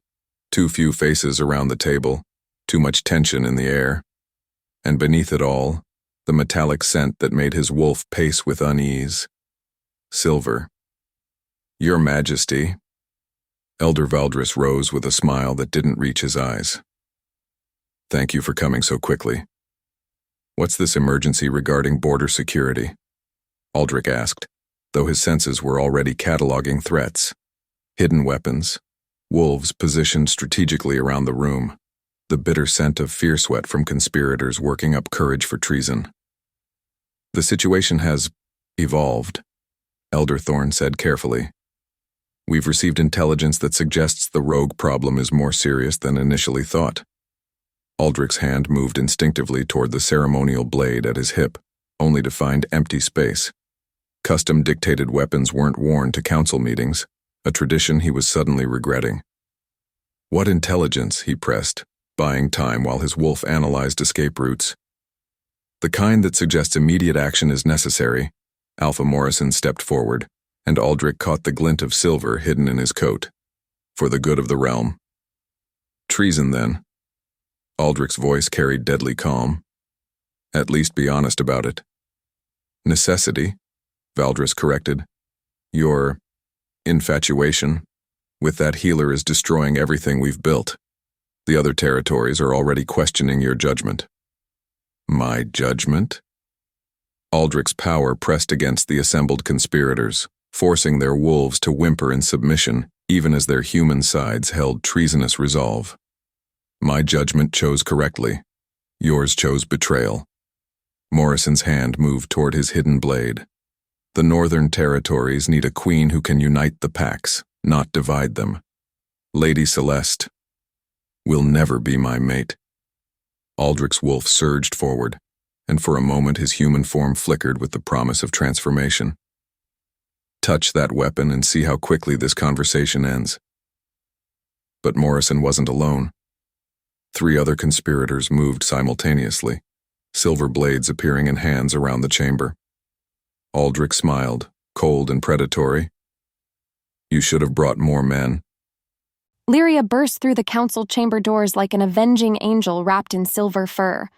Too few faces around the table, too much tension in the air. And beneath it all, the metallic scent that made his wolf pace with unease. Silver. Your Majesty. Elder Valdris rose with a smile that didn't reach his eyes. Thank you for coming so quickly. What's this emergency regarding border security? Aldric asked, though his senses were already cataloging threats. Hidden weapons, wolves positioned strategically around the room, the bitter scent of fear sweat from conspirators working up courage for treason. The situation has evolved, Elder Thorn said carefully. We've received intelligence that suggests the rogue problem is more serious than initially thought. Aldric's hand moved instinctively toward the ceremonial blade at his hip, only to find empty space. Custom-dictated weapons weren't worn to council meetings, a tradition he was suddenly regretting. What intelligence, he pressed, buying time while his wolf analyzed escape routes. The kind that suggests immediate action is necessary. Alpha Morrison stepped forward, and Aldric caught the glint of silver hidden in his coat. For the good of the realm. Treason, then. Aldric's voice carried deadly calm. At least be honest about it. Necessity, Valdris corrected. Your infatuation with that healer is destroying everything we've built. The other territories are already questioning your judgment. My judgment? Aldric's power pressed against the assembled conspirators, forcing their wolves to whimper in submission, even as their human sides held treasonous resolve. My judgment chose correctly. Yours chose betrayal. Morrison's hand moved toward his hidden blade. The northern territories need a queen who can unite the packs, not divide them. Lady Celeste will never be my mate. Aldric's wolf surged forward, and for a moment his human form flickered with the promise of transformation. Touch that weapon and see how quickly this conversation ends. But Morrison wasn't alone. 3 other conspirators moved simultaneously, silver blades appearing in hands around the chamber. Aldric smiled, cold and predatory. You should have brought more men. Lyria burst through the council chamber doors like an avenging angel wrapped in silver fur.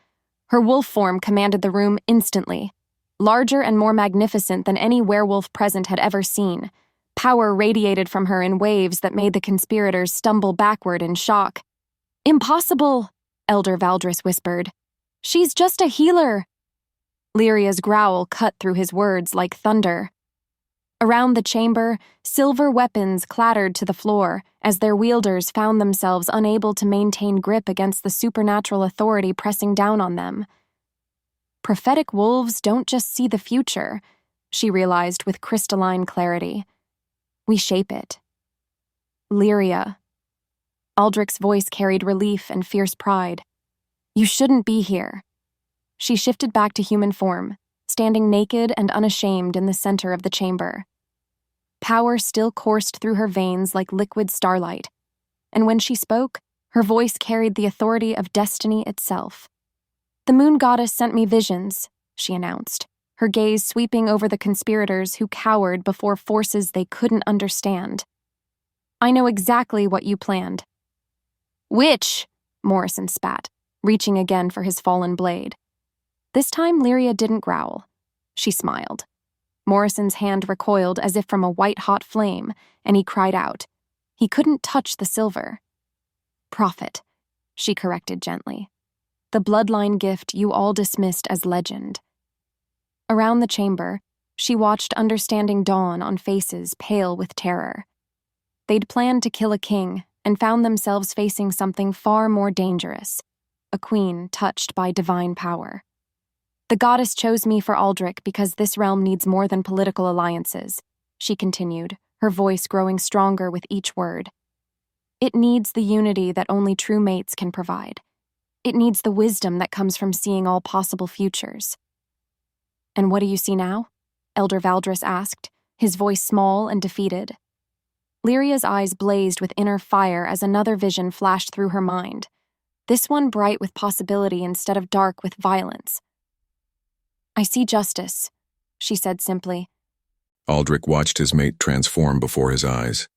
Her wolf form commanded the room instantly, larger and more magnificent than any werewolf present had ever seen. Power radiated from her in waves that made the conspirators stumble backward in shock. Impossible, Elder Valdris whispered. She's just a healer. Lyria's growl cut through his words like thunder. Around the chamber, silver weapons clattered to the floor as their wielders found themselves unable to maintain grip against the supernatural authority pressing down on them. Prophetic wolves don't just see the future, she realized with crystalline clarity. We shape it. Lyria. Aldric's voice carried relief and fierce pride. You shouldn't be here. She shifted back to human form, standing naked and unashamed in the center of the chamber. Power still coursed through her veins like liquid starlight, and when she spoke, her voice carried the authority of destiny itself. The moon goddess sent me visions, she announced, her gaze sweeping over the conspirators who cowered before forces they couldn't understand. I know exactly what you planned. Which? Morrison spat, reaching again for his fallen blade. This time Lyria didn't growl. She smiled. Morrison's hand recoiled as if from a white-hot flame, and he cried out. He couldn't touch the silver. Prophet, she corrected gently. The bloodline gift you all dismissed as legend. Around the chamber, she watched understanding dawn on faces pale with terror. They'd planned to kill a king and found themselves facing something far more dangerous, a queen touched by divine power. The The goddess chose me for Aldrich because this realm needs more than political alliances, she continued, her voice growing stronger with each word. It needs the unity that only true mates can provide. It needs the wisdom that comes from seeing all possible futures. And what do you see now? Elder Valdris asked, his voice small and defeated. Lyria's eyes blazed with inner fire as another vision flashed through her mind, this one bright with possibility instead of dark with violence. I see justice, she said simply. Aldrich watched his mate transform before his eyes,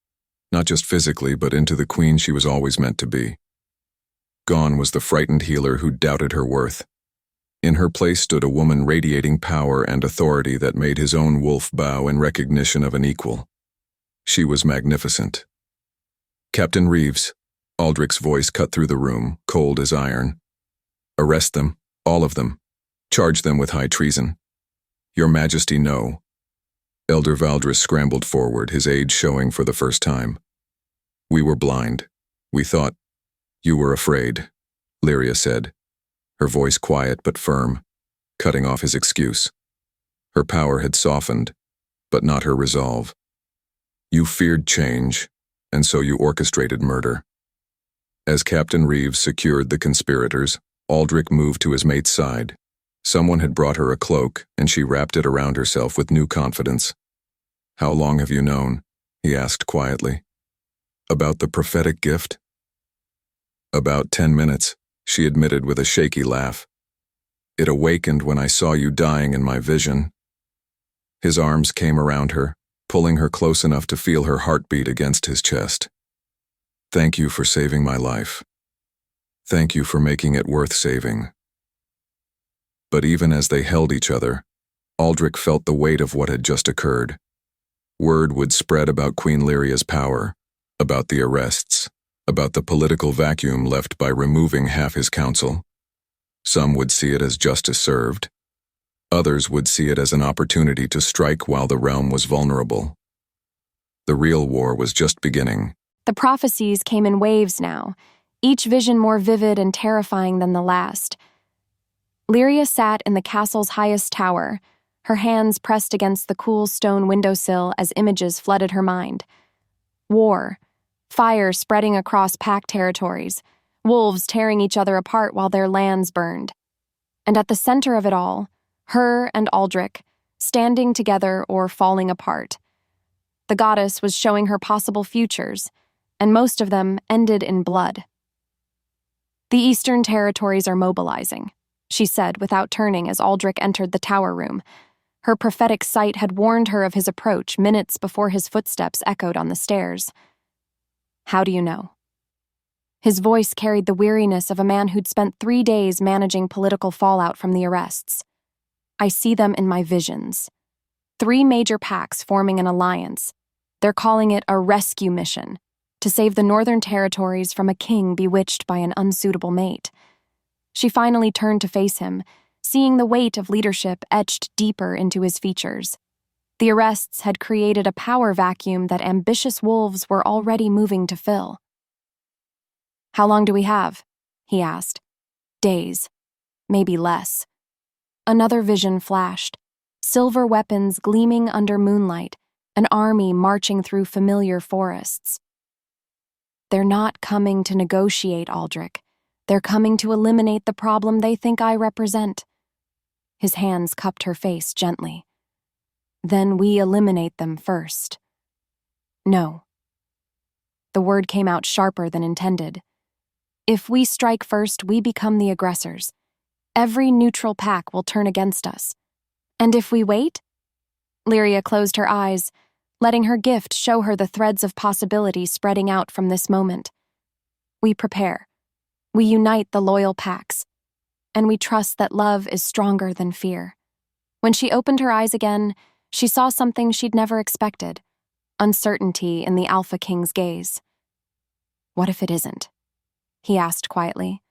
not just physically, but into the queen she was always meant to be. Gone was the frightened healer who doubted her worth. In her place stood a woman radiating power and authority that made his own wolf bow in recognition of an equal. She was magnificent. Captain Reeves, Aldrich's voice cut through the room, cold as iron. Arrest them, all of them. Charge them with high treason. Your Majesty, no. Elder Valdris scrambled forward, his age showing for the first time. We were blind. We thought. You were afraid, Lyria said, her voice quiet but firm, cutting off his excuse. Her power had softened, but not her resolve. You feared change, and so you orchestrated murder. As Captain Reeves secured the conspirators, Aldrich moved to his mate's side. Someone had brought her a cloak, and she wrapped it around herself with new confidence. How long have you known? He asked quietly. About the prophetic gift? About 10 minutes, she admitted with a shaky laugh. It awakened when I saw you dying in my vision. His arms came around her, pulling her close enough to feel her heartbeat against his chest. Thank you for saving my life. Thank you for making it worth saving. But even as they held each other, Aldrich felt the weight of what had just occurred. Word would spread about Queen Lyria's power, about the arrests, about the political vacuum left by removing half his council. Some would see it as justice served. Others would see it as an opportunity to strike while the realm was vulnerable. The real war was just beginning. The prophecies came in waves now, each vision more vivid and terrifying than the last. Lyria sat in the castle's highest tower, her hands pressed against the cool stone windowsill as images flooded her mind. War, fire spreading across packed territories, wolves tearing each other apart while their lands burned. And at the center of it all, her and Aldrich, standing together or falling apart. The goddess was showing her possible futures, and most of them ended in blood. The Eastern Territories are mobilizing, she said without turning as Aldrich entered the tower room. Her prophetic sight had warned her of his approach minutes before his footsteps echoed on the stairs. How do you know? His voice carried the weariness of a man who'd spent 3 days managing political fallout from the arrests. I see them in my visions. 3 major packs forming an alliance. They're calling it a rescue mission, to save the Northern Territories from a king bewitched by an unsuitable mate. She finally turned to face him, seeing the weight of leadership etched deeper into his features. The arrests had created a power vacuum that ambitious wolves were already moving to fill. How long do we have? He asked. Days. Maybe less. Another vision flashed. Silver weapons gleaming under moonlight, an army marching through familiar forests. They're not coming to negotiate, Aldrich. They're coming to eliminate the problem they think I represent. His hands cupped her face gently. Then we eliminate them first. No. The word came out sharper than intended. If we strike first, we become the aggressors. Every neutral pack will turn against us. And if we wait? Lyria closed her eyes, letting her gift show her the threads of possibility spreading out from this moment. We prepare. We unite the loyal packs. And we trust that love is stronger than fear. When she opened her eyes again, she saw something she'd never expected. Uncertainty in the Alpha King's gaze. What if it isn't? He asked quietly.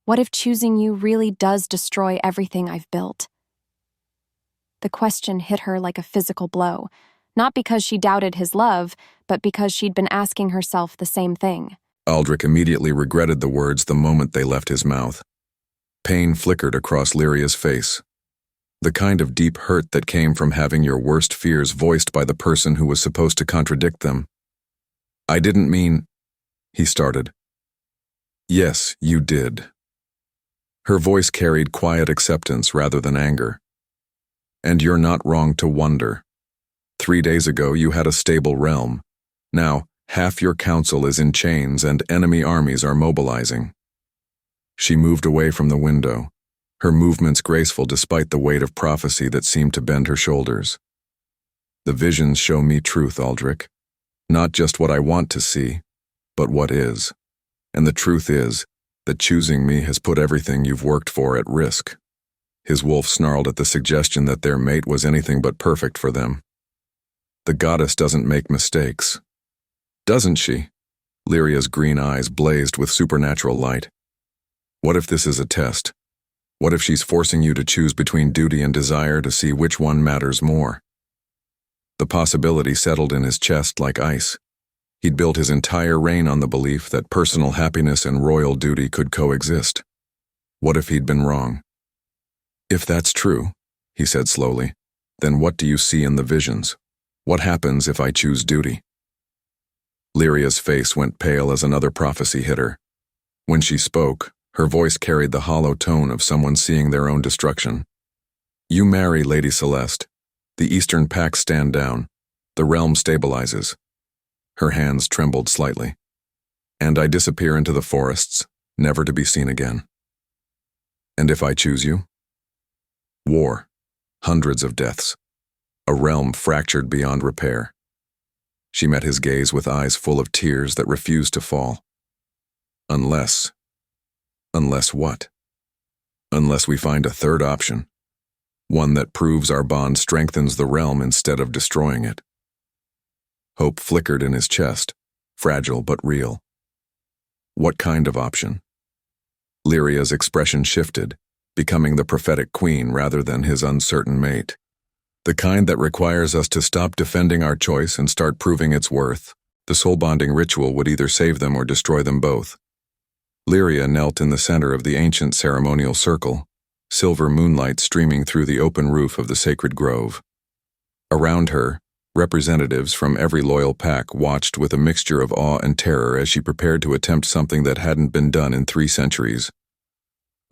What if choosing you really does destroy everything I've built? The question hit her like a physical blow, not because she doubted his love, but because she'd been asking herself the same thing. Aldrich immediately regretted the words the moment they left his mouth. Pain flickered across Lyria's face, The kind of deep hurt that came from having your worst fears voiced by the person who was supposed to contradict them. "I didn't mean," he started. "Yes, you did." Her voice carried quiet acceptance rather than anger. "And you're not wrong to wonder. 3 days ago you had a stable realm. Now, half your council is in chains and enemy armies are mobilizing." She moved away from the window, her movements graceful despite the weight of prophecy that seemed to bend her shoulders. "The visions show me truth, Aldric. Not just what I want to see, but what is. And the truth is that choosing me has put everything you've worked for at risk." His wolf snarled at the suggestion that their mate was anything but perfect for them. "The goddess doesn't make mistakes." "Doesn't she?" Lyria's green eyes blazed with supernatural light. "What if this is a test? What if she's forcing you to choose between duty and desire to see which one matters more?" The possibility settled in his chest like ice. He'd built his entire reign on the belief that personal happiness and royal duty could coexist. What if he'd been wrong? "If that's true," he said slowly, "then what do you see in the visions? What happens if I choose duty?" Lyria's face went pale as another prophecy hit her. When she spoke, her voice carried the hollow tone of someone seeing their own destruction. "You marry Lady Celeste. The Eastern Pacts stand down. The realm stabilizes." Her hands trembled slightly. "And I disappear into the forests, never to be seen again." "And if I choose you?" "War. Hundreds of deaths. A realm fractured beyond repair." She met his gaze with eyes full of tears that refused to fall. "Unless what?" "Unless we find a third option. One that proves our bond strengthens the realm instead of destroying it." Hope flickered in his chest, fragile but real. "What kind of option?" Lyria's expression shifted, becoming the prophetic queen rather than his uncertain mate. "The kind that requires us to stop defending our choice and start proving its worth. The soul-bonding ritual would either save them or destroy them both." Lyria knelt in the center of the ancient ceremonial circle, silver moonlight streaming through the open roof of the sacred grove. Around her, representatives from every loyal pack watched with a mixture of awe and terror as she prepared to attempt something that hadn't been done in 3 centuries.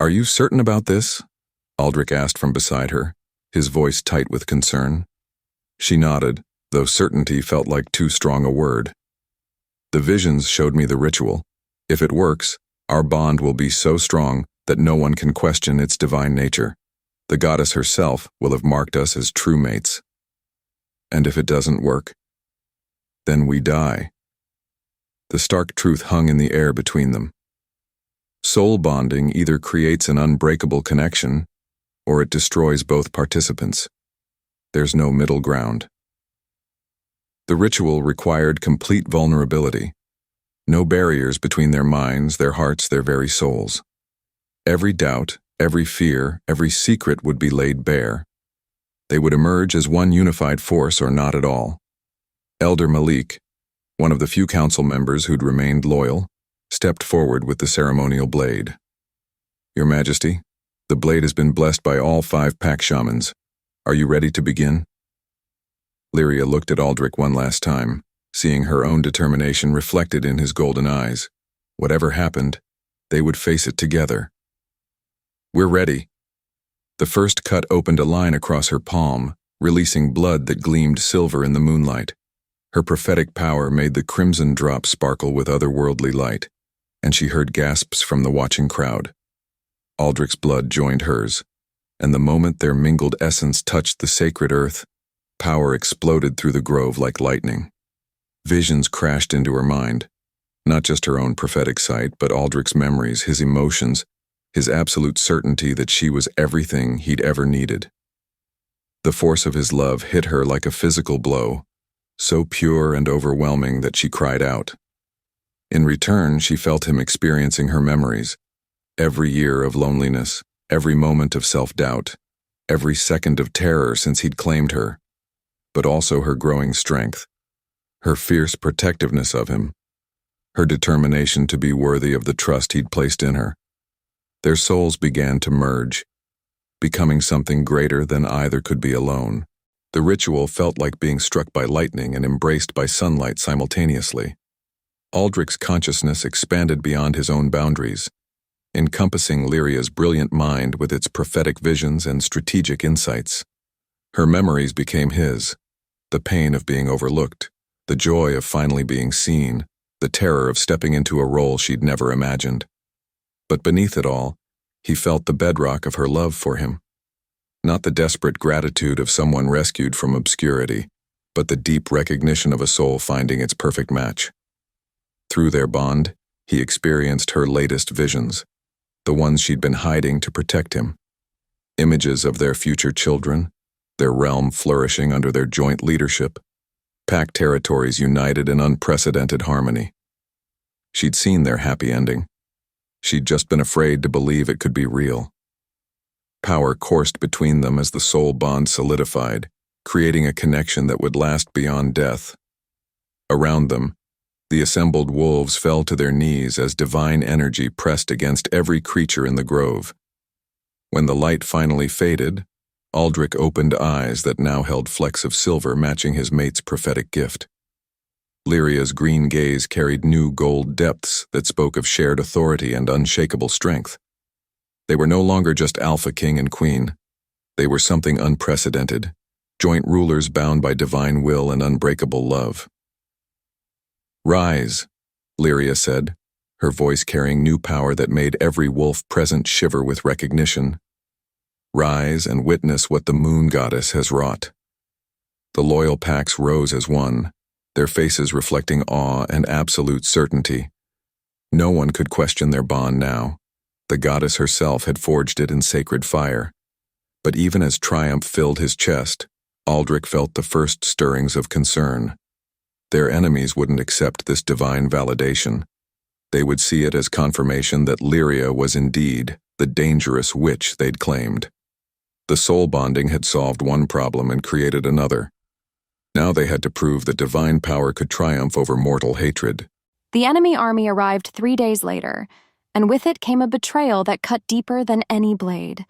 "Are you certain about this?" Aldric asked from beside her, his voice tight with concern. She nodded, though certainty felt like too strong a word. "The visions showed me the ritual. If it works, our bond will be so strong that no one can question its divine nature. The goddess herself will have marked us as true mates. And if it doesn't work, then we die." The stark truth hung in the air between them. Soul bonding either creates an unbreakable connection, or it destroys both participants. There's no middle ground. The ritual required complete vulnerability. No barriers between their minds, their hearts, their very souls. Every doubt, every fear, every secret would be laid bare. They would emerge as one unified force or not at all. Elder Malik, one of the few council members who'd remained loyal, stepped forward with the ceremonial blade. "Your Majesty, the blade has been blessed by all 5 pack shamans. Are you ready to begin?" Lyria looked at Aldric one last time, seeing her own determination reflected in his golden eyes. Whatever happened, they would face it together. "We're ready." The first cut opened a line across her palm, releasing blood that gleamed silver in the moonlight. Her prophetic power made the crimson drop sparkle with otherworldly light, and she heard gasps from the watching crowd. Aldric's blood joined hers, and the moment their mingled essence touched the sacred earth, power exploded through the grove like lightning. Visions crashed into her mind, not just her own prophetic sight, but Aldric's memories, his emotions, his absolute certainty that she was everything he'd ever needed. The force of his love hit her like a physical blow, so pure and overwhelming that she cried out. In return, she felt him experiencing her memories, every year of loneliness, every moment of self-doubt, every second of terror since he'd claimed her, but also her growing strength, her fierce protectiveness of him, her determination to be worthy of the trust he'd placed in her. Their souls began to merge, becoming something greater than either could be alone. The ritual felt like being struck by lightning and embraced by sunlight simultaneously. Aldric's consciousness expanded beyond his own boundaries, encompassing Lyria's brilliant mind with its prophetic visions and strategic insights. Her memories became his, the pain of being overlooked, the joy of finally being seen, the terror of stepping into a role she'd never imagined. But beneath it all, he felt the bedrock of her love for him. Not the desperate gratitude of someone rescued from obscurity, but the deep recognition of a soul finding its perfect match. Through their bond, he experienced her latest visions, the ones she'd been hiding to protect him. Images of their future children, their realm flourishing under their joint leadership, packed territories united in unprecedented harmony. She'd seen their happy ending. She'd just been afraid to believe it could be real. Power coursed between them as the soul bond solidified, creating a connection that would last beyond death. Around them, the assembled wolves fell to their knees as divine energy pressed against every creature in the grove. When the light finally faded, Aldric opened eyes that now held flecks of silver matching his mate's prophetic gift. Lyria's green gaze carried new gold depths that spoke of shared authority and unshakable strength. They were no longer just Alpha King and Queen. They were something unprecedented, joint rulers bound by divine will and unbreakable love. "Rise," Lyria said, her voice carrying new power that made every wolf present shiver with recognition. "Rise and witness what the moon goddess has wrought." The loyal packs rose as one, their faces reflecting awe and absolute certainty. No one could question their bond now. The goddess herself had forged it in sacred fire. But even as triumph filled his chest, Aldric felt the first stirrings of concern. Their enemies wouldn't accept this divine validation. They would see it as confirmation that Lyria was indeed the dangerous witch they'd claimed. The soul bonding had solved one problem and created another. Now they had to prove that divine power could triumph over mortal hatred. The enemy army arrived 3 days later, and with it came a betrayal that cut deeper than any blade.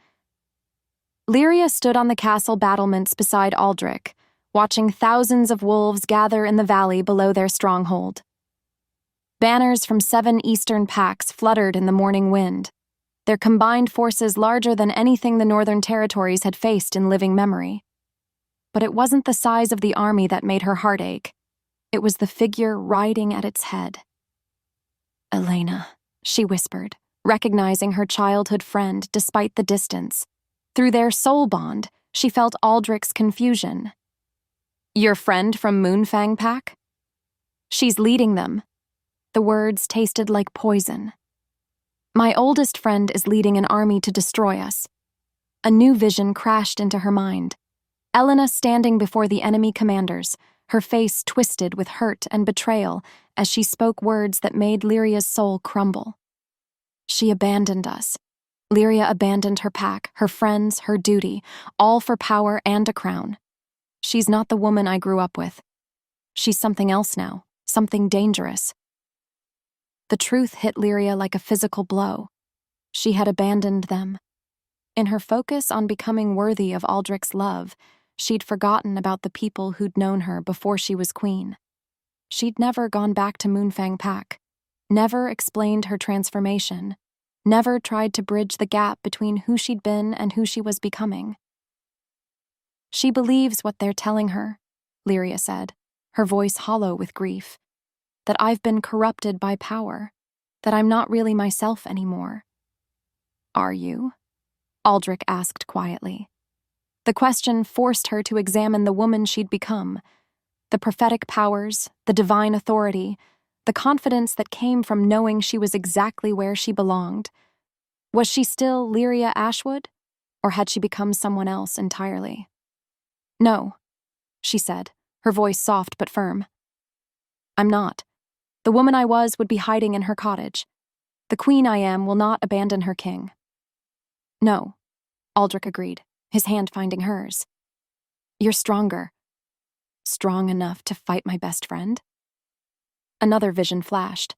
Lyria stood on the castle battlements beside Aldric, watching thousands of wolves gather in the valley below their stronghold. Banners from 7 eastern packs fluttered in the morning wind, their combined forces larger than anything the Northern Territories had faced in living memory. But it wasn't the size of the army that made her heart ache. It was the figure riding at its head. "Elena," she whispered, recognizing her childhood friend despite the distance. Through their soul bond, she felt Aldric's confusion. "Your friend from Moonfang Pack?" "She's leading them." The words tasted like poison. "My oldest friend is leading an army to destroy us." A new vision crashed into her mind. Elena standing before the enemy commanders, her face twisted with hurt and betrayal as she spoke words that made Lyria's soul crumble. "She abandoned us." Lyria abandoned her pack, her friends, her duty, all for power and a crown. "She's not the woman I grew up with. She's something else now, something dangerous." The truth hit Lyria like a physical blow. She had abandoned them. In her focus on becoming worthy of Aldric's love, she'd forgotten about the people who'd known her before she was queen. She'd never gone back to Moonfang Pack, never explained her transformation, never tried to bridge the gap between who she'd been and who she was becoming. "She believes what they're telling her," Lyria said, her voice hollow with grief, "that I've been corrupted by power, that I'm not really myself anymore." "Are you?" Aldric asked quietly. The question forced her to examine the woman she'd become, the prophetic powers, the divine authority, the confidence that came from knowing she was exactly where she belonged. Was she still Lyria Ashwood, or had she become someone else entirely? "No," she said, her voice soft but firm. "I'm not. The woman I was would be hiding in her cottage. The queen I am will not abandon her king." "No," Aldric agreed, his hand finding hers. "You're stronger. Strong enough to fight my best friend?" Another vision flashed.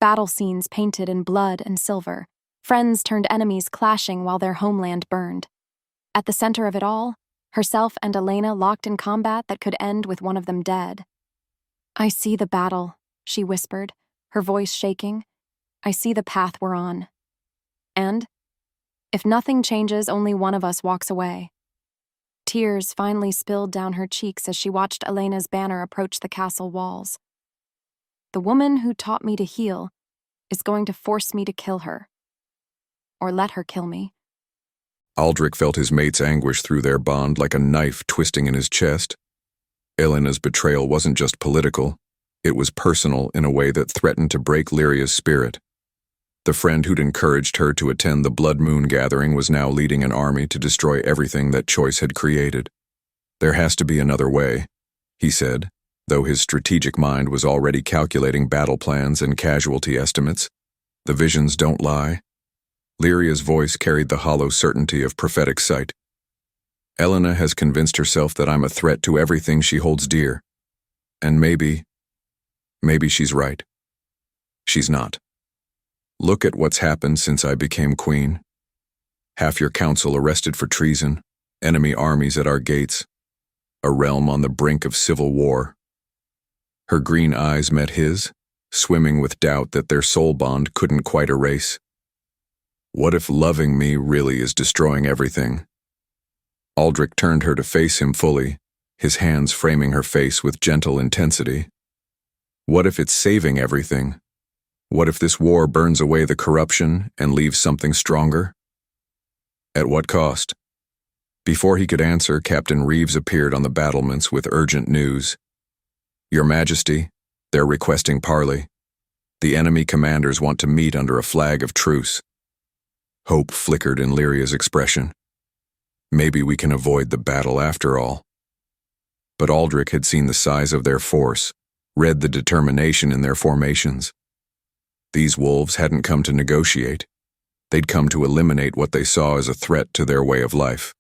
Battle scenes painted in blood and silver, friends turned enemies clashing while their homeland burned. At the center of it all, herself and Elena locked in combat that could end with one of them dead. "I see the battle," she whispered, her voice shaking. "I see the path we're on. And, if nothing changes, only one of us walks away." Tears finally spilled down her cheeks as she watched Elena's banner approach the castle walls. "The woman who taught me to heal is going to force me to kill her. Or let her kill me." Aldric felt his mate's anguish through their bond like a knife twisting in his chest. Elena's betrayal wasn't just political, it was personal in a way that threatened to break Lyria's spirit. The friend who'd encouraged her to attend the Blood Moon gathering was now leading an army to destroy everything that choice had created. "There has to be another way," he said, though his strategic mind was already calculating battle plans and casualty estimates. "The visions don't lie." Lyria's voice carried the hollow certainty of prophetic sight. "Elena has convinced herself that I'm a threat to everything she holds dear. And maybe she's right. She's not. Look at what's happened since I became queen. Half your council arrested for treason, enemy armies at our gates, a realm on the brink of civil war." Her green eyes met his, swimming with doubt that their soul bond couldn't quite erase. "What if loving me really is destroying everything?" Aldric turned her to face him fully, his hands framing her face with gentle intensity. "What if it's saving everything? What if this war burns away the corruption and leaves something stronger? At what cost?" Before he could answer, Captain Reeves appeared on the battlements with urgent news. "Your Majesty, they're requesting parley. The enemy commanders want to meet under a flag of truce." Hope flickered in Lyria's expression. Maybe we can avoid the battle after all. But Aldric had seen the size of their force, read the determination in their formations. These wolves hadn't come to negotiate. They'd come to eliminate what they saw as a threat to their way of life.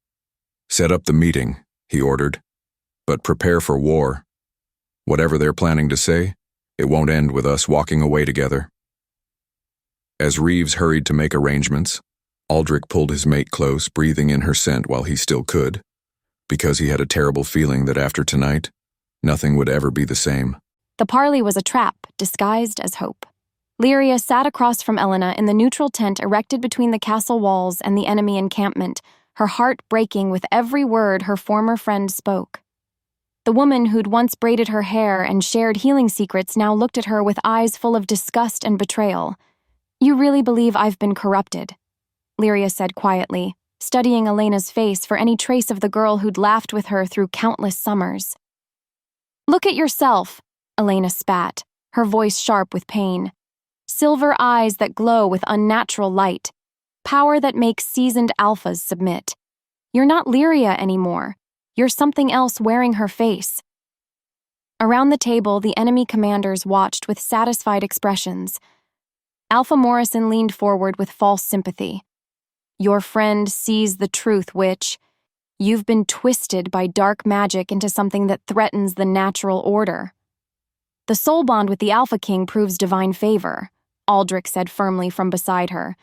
"Set up the meeting," he ordered, "but prepare for war. Whatever they're planning to say, it won't end with us walking away together." As Reeves hurried to make arrangements, Aldric pulled his mate close, breathing in her scent while he still could, because he had a terrible feeling that after tonight, nothing would ever be the same. The parley was a trap, disguised as hope. Lyria sat across from Elena in the neutral tent erected between the castle walls and the enemy encampment, her heart breaking with every word her former friend spoke. The woman who'd once braided her hair and shared healing secrets now looked at her with eyes full of disgust and betrayal. "You really believe I've been corrupted?" Lyria said quietly, studying Elena's face for any trace of the girl who'd laughed with her through countless summers. "Look at yourself," Elena spat, her voice sharp with pain. "Silver eyes that glow with unnatural light. Power that makes seasoned alphas submit. You're not Lyria anymore. You're something else wearing her face." Around the table, the enemy commanders watched with satisfied expressions. Alpha Morrison leaned forward with false sympathy. "Your friend sees the truth, witch. You've been twisted by dark magic into something that threatens the natural order." "The soul bond with the Alpha King proves divine favor," Aldric said firmly from beside her,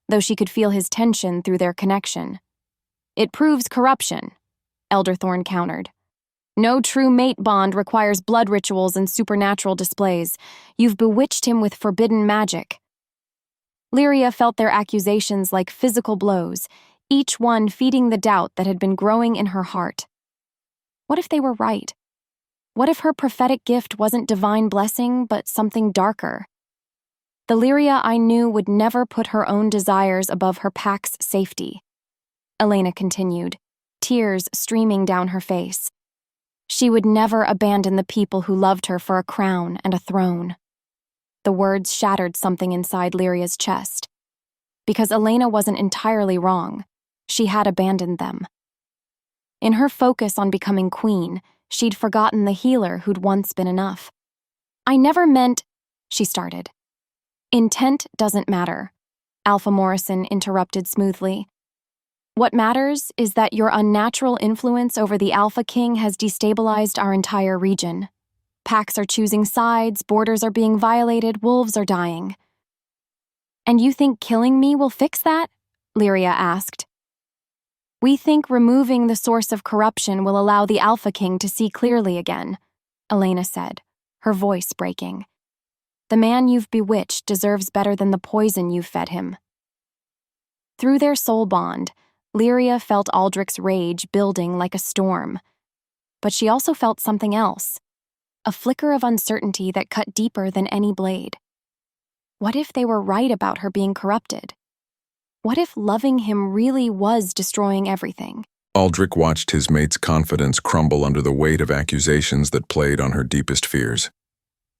though she could feel his tension through their connection. "It proves corruption," Elderthorn countered. "No true mate bond requires blood rituals and supernatural displays. You've bewitched him with forbidden magic." Lyria felt their accusations like physical blows, each one feeding the doubt that had been growing in her heart. What if they were right? What if her prophetic gift wasn't divine blessing, but something darker? The Lyria I knew would never put her own desires above her pack's safety. Elena continued, tears streaming down her face. She would never abandon the people who loved her for a crown and a throne. The words shattered something inside Lyria's chest. Because Elena wasn't entirely wrong, she had abandoned them. In her focus on becoming queen, she'd forgotten the healer who'd once been enough. "I never meant," she started. "Intent doesn't matter," Alpha Morrison interrupted smoothly. "What matters is that your unnatural influence over the Alpha King has destabilized our entire region. Packs are choosing sides, borders are being violated, wolves are dying." "And you think killing me will fix that?" Lyria asked. We think removing the source of corruption will allow the Alpha King to see clearly again, Elena said, her voice breaking. The man you've bewitched deserves better than the poison you've fed him. Through their soul bond, Lyria felt Aldric's rage building like a storm. But she also felt something else, a flicker of uncertainty that cut deeper than any blade. What if they were right about her being corrupted? What if loving him really was destroying everything? Aldric watched his mate's confidence crumble under the weight of accusations that played on her deepest fears.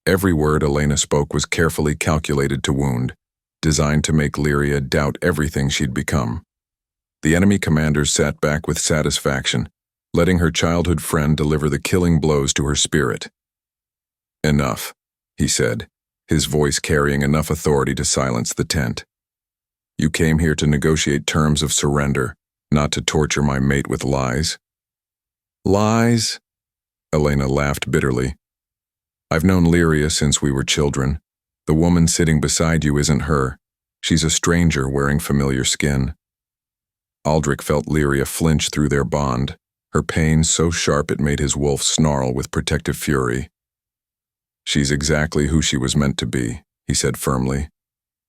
Every word Elena spoke was carefully calculated to wound, designed to make Lyria doubt everything she'd become. The enemy commanders sat back with satisfaction, letting her childhood friend deliver the killing blows to her spirit. "Enough," he said, his voice carrying enough authority to silence the tent. "You came here to negotiate terms of surrender, not to torture my mate with lies." "Lies?" Elena laughed bitterly. "I've known Lyria since we were children. The woman sitting beside you isn't her. She's a stranger wearing familiar skin." Aldric felt Lyria flinch through their bond, her pain so sharp it made his wolf snarl with protective fury. "She's exactly who she was meant to be," he said firmly.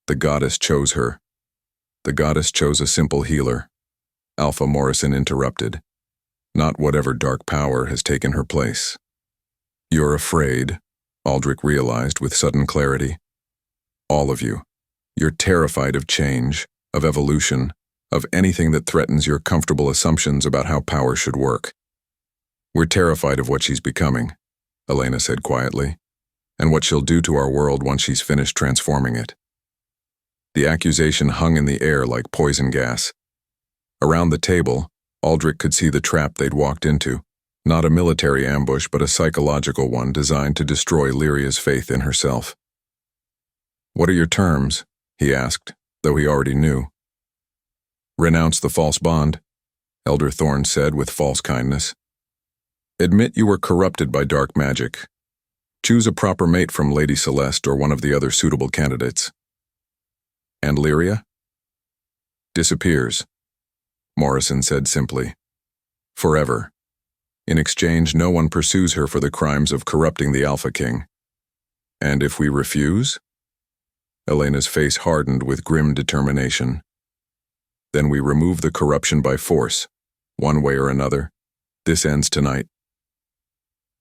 "The goddess chose her. The goddess chose a simple healer." Alpha Morrison interrupted. "Not whatever dark power has taken her place." "You're afraid," Aldric realized with sudden clarity. "All of you. You're terrified of change, of evolution, of anything that threatens your comfortable assumptions about how power should work." "We're terrified of what she's becoming," Elena said quietly, "and what she'll do to our world once she's finished transforming it." The accusation hung in the air like poison gas. Around the table, Aldric could see the trap they'd walked into, not a military ambush but a psychological one designed to destroy Lyria's faith in herself. "What are your terms?" he asked, though he already knew. "Renounce the false bond," Elder Thorn said with false kindness. "Admit you were corrupted by dark magic. Choose a proper mate from Lady Celeste or one of the other suitable candidates." "And Lyria?" "Disappears," Morrison said simply. "Forever. In exchange, no one pursues her for the crimes of corrupting the Alpha King." "And if we refuse?" Elena's face hardened with grim determination. "Then we remove the corruption by force, one way or another. This ends tonight."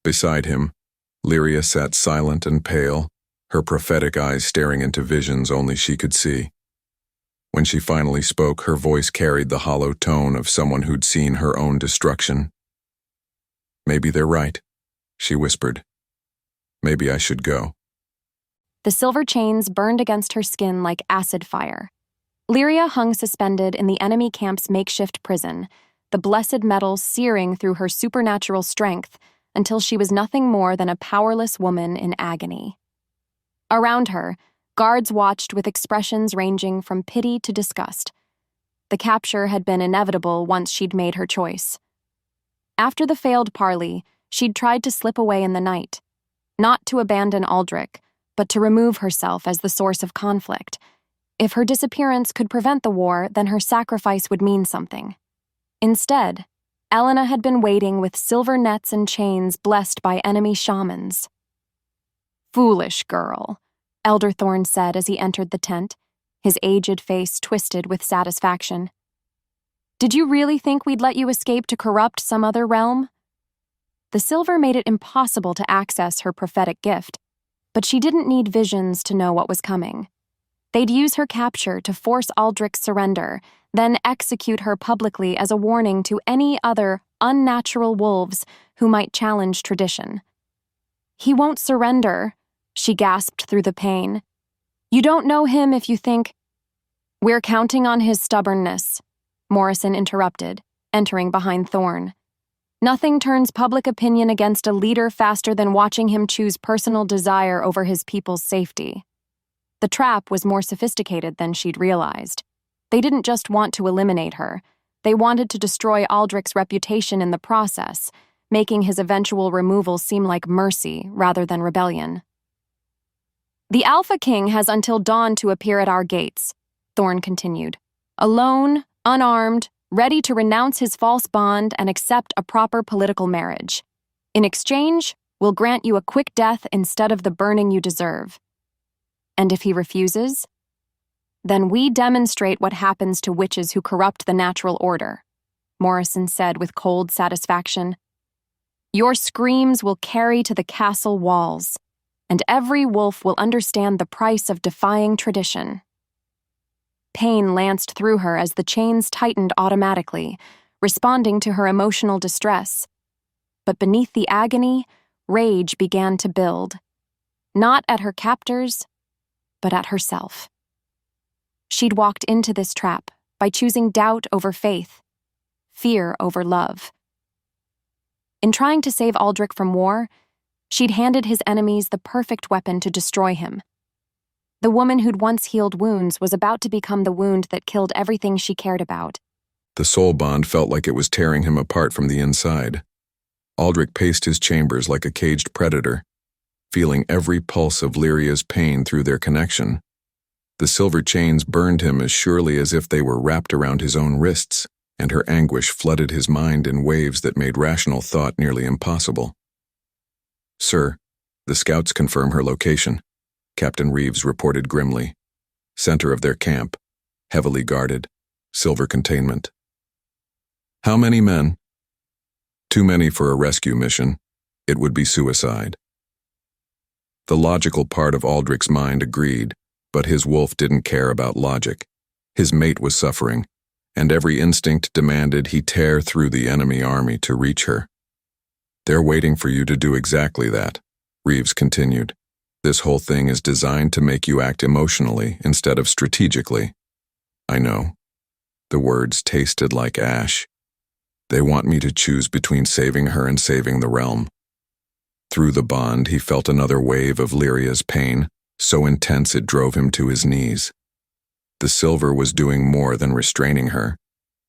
Beside him, Lyria sat silent and pale, her prophetic eyes staring into visions only she could see. When she finally spoke, her voice carried the hollow tone of someone who'd seen her own destruction. "Maybe they're right," she whispered. "Maybe I should go." The silver chains burned against her skin like acid fire. Lyria hung suspended in the enemy camp's makeshift prison, the blessed metal searing through her supernatural strength until she was nothing more than a powerless woman in agony. Around her, guards watched with expressions ranging from pity to disgust. The capture had been inevitable once she'd made her choice. After the failed parley, she'd tried to slip away in the night, not to abandon Aldric, but to remove herself as the source of conflict. If her disappearance could prevent the war, then her sacrifice would mean something. Instead, Elena had been waiting with silver nets and chains blessed by enemy shamans. "Foolish girl," Elder Thorn said as he entered the tent, his aged face twisted with satisfaction. "Did you really think we'd let you escape to corrupt some other realm?" The silver made it impossible to access her prophetic gift, but she didn't need visions to know what was coming. They'd use her capture to force Aldric's surrender, then execute her publicly as a warning to any other unnatural wolves who might challenge tradition. "He won't surrender," she gasped through the pain. "You don't know him if you think—" "We're counting on his stubbornness," Morrison interrupted, entering behind Thorn. "Nothing turns public opinion against a leader faster than watching him choose personal desire over his people's safety." The trap was more sophisticated than she'd realized. They didn't just want to eliminate her. They wanted to destroy Aldric's reputation in the process, making his eventual removal seem like mercy rather than rebellion. "The Alpha King has until dawn to appear at our gates," Thorn continued. "Alone, unarmed, ready to renounce his false bond and accept a proper political marriage. In exchange, we'll grant you a quick death instead of the burning you deserve. And if he refuses, then we demonstrate what happens to witches who corrupt the natural order, Morrison said with cold satisfaction. Your screams will carry to the castle walls, and every wolf will understand the price of defying tradition. Pain lanced through her as the chains tightened automatically, responding to her emotional distress. But beneath the agony, rage began to build, not at her captors, but at herself. She'd walked into this trap by choosing doubt over faith, fear over love. In trying to save Aldric from war, she'd handed his enemies the perfect weapon to destroy him. The woman who'd once healed wounds was about to become the wound that killed everything she cared about. The soul bond felt like it was tearing him apart from the inside. Aldric paced his chambers like a caged predator, feeling every pulse of Lyria's pain through their connection. The silver chains burned him as surely as if they were wrapped around his own wrists, and her anguish flooded his mind in waves that made rational thought nearly impossible. Sir, the scouts confirm her location, Captain Reeves reported grimly. Center of their camp, heavily guarded, silver containment. How many men? Too many for a rescue mission. It would be suicide. The logical part of Aldric's mind agreed, but his wolf didn't care about logic. His mate was suffering, and every instinct demanded he tear through the enemy army to reach her. They're waiting for you to do exactly that, Reeves continued. This whole thing is designed to make you act emotionally instead of strategically. I know. The words tasted like ash. They want me to choose between saving her and saving the realm. Through the bond, he felt another wave of Lyria's pain, so intense it drove him to his knees. The silver was doing more than restraining her.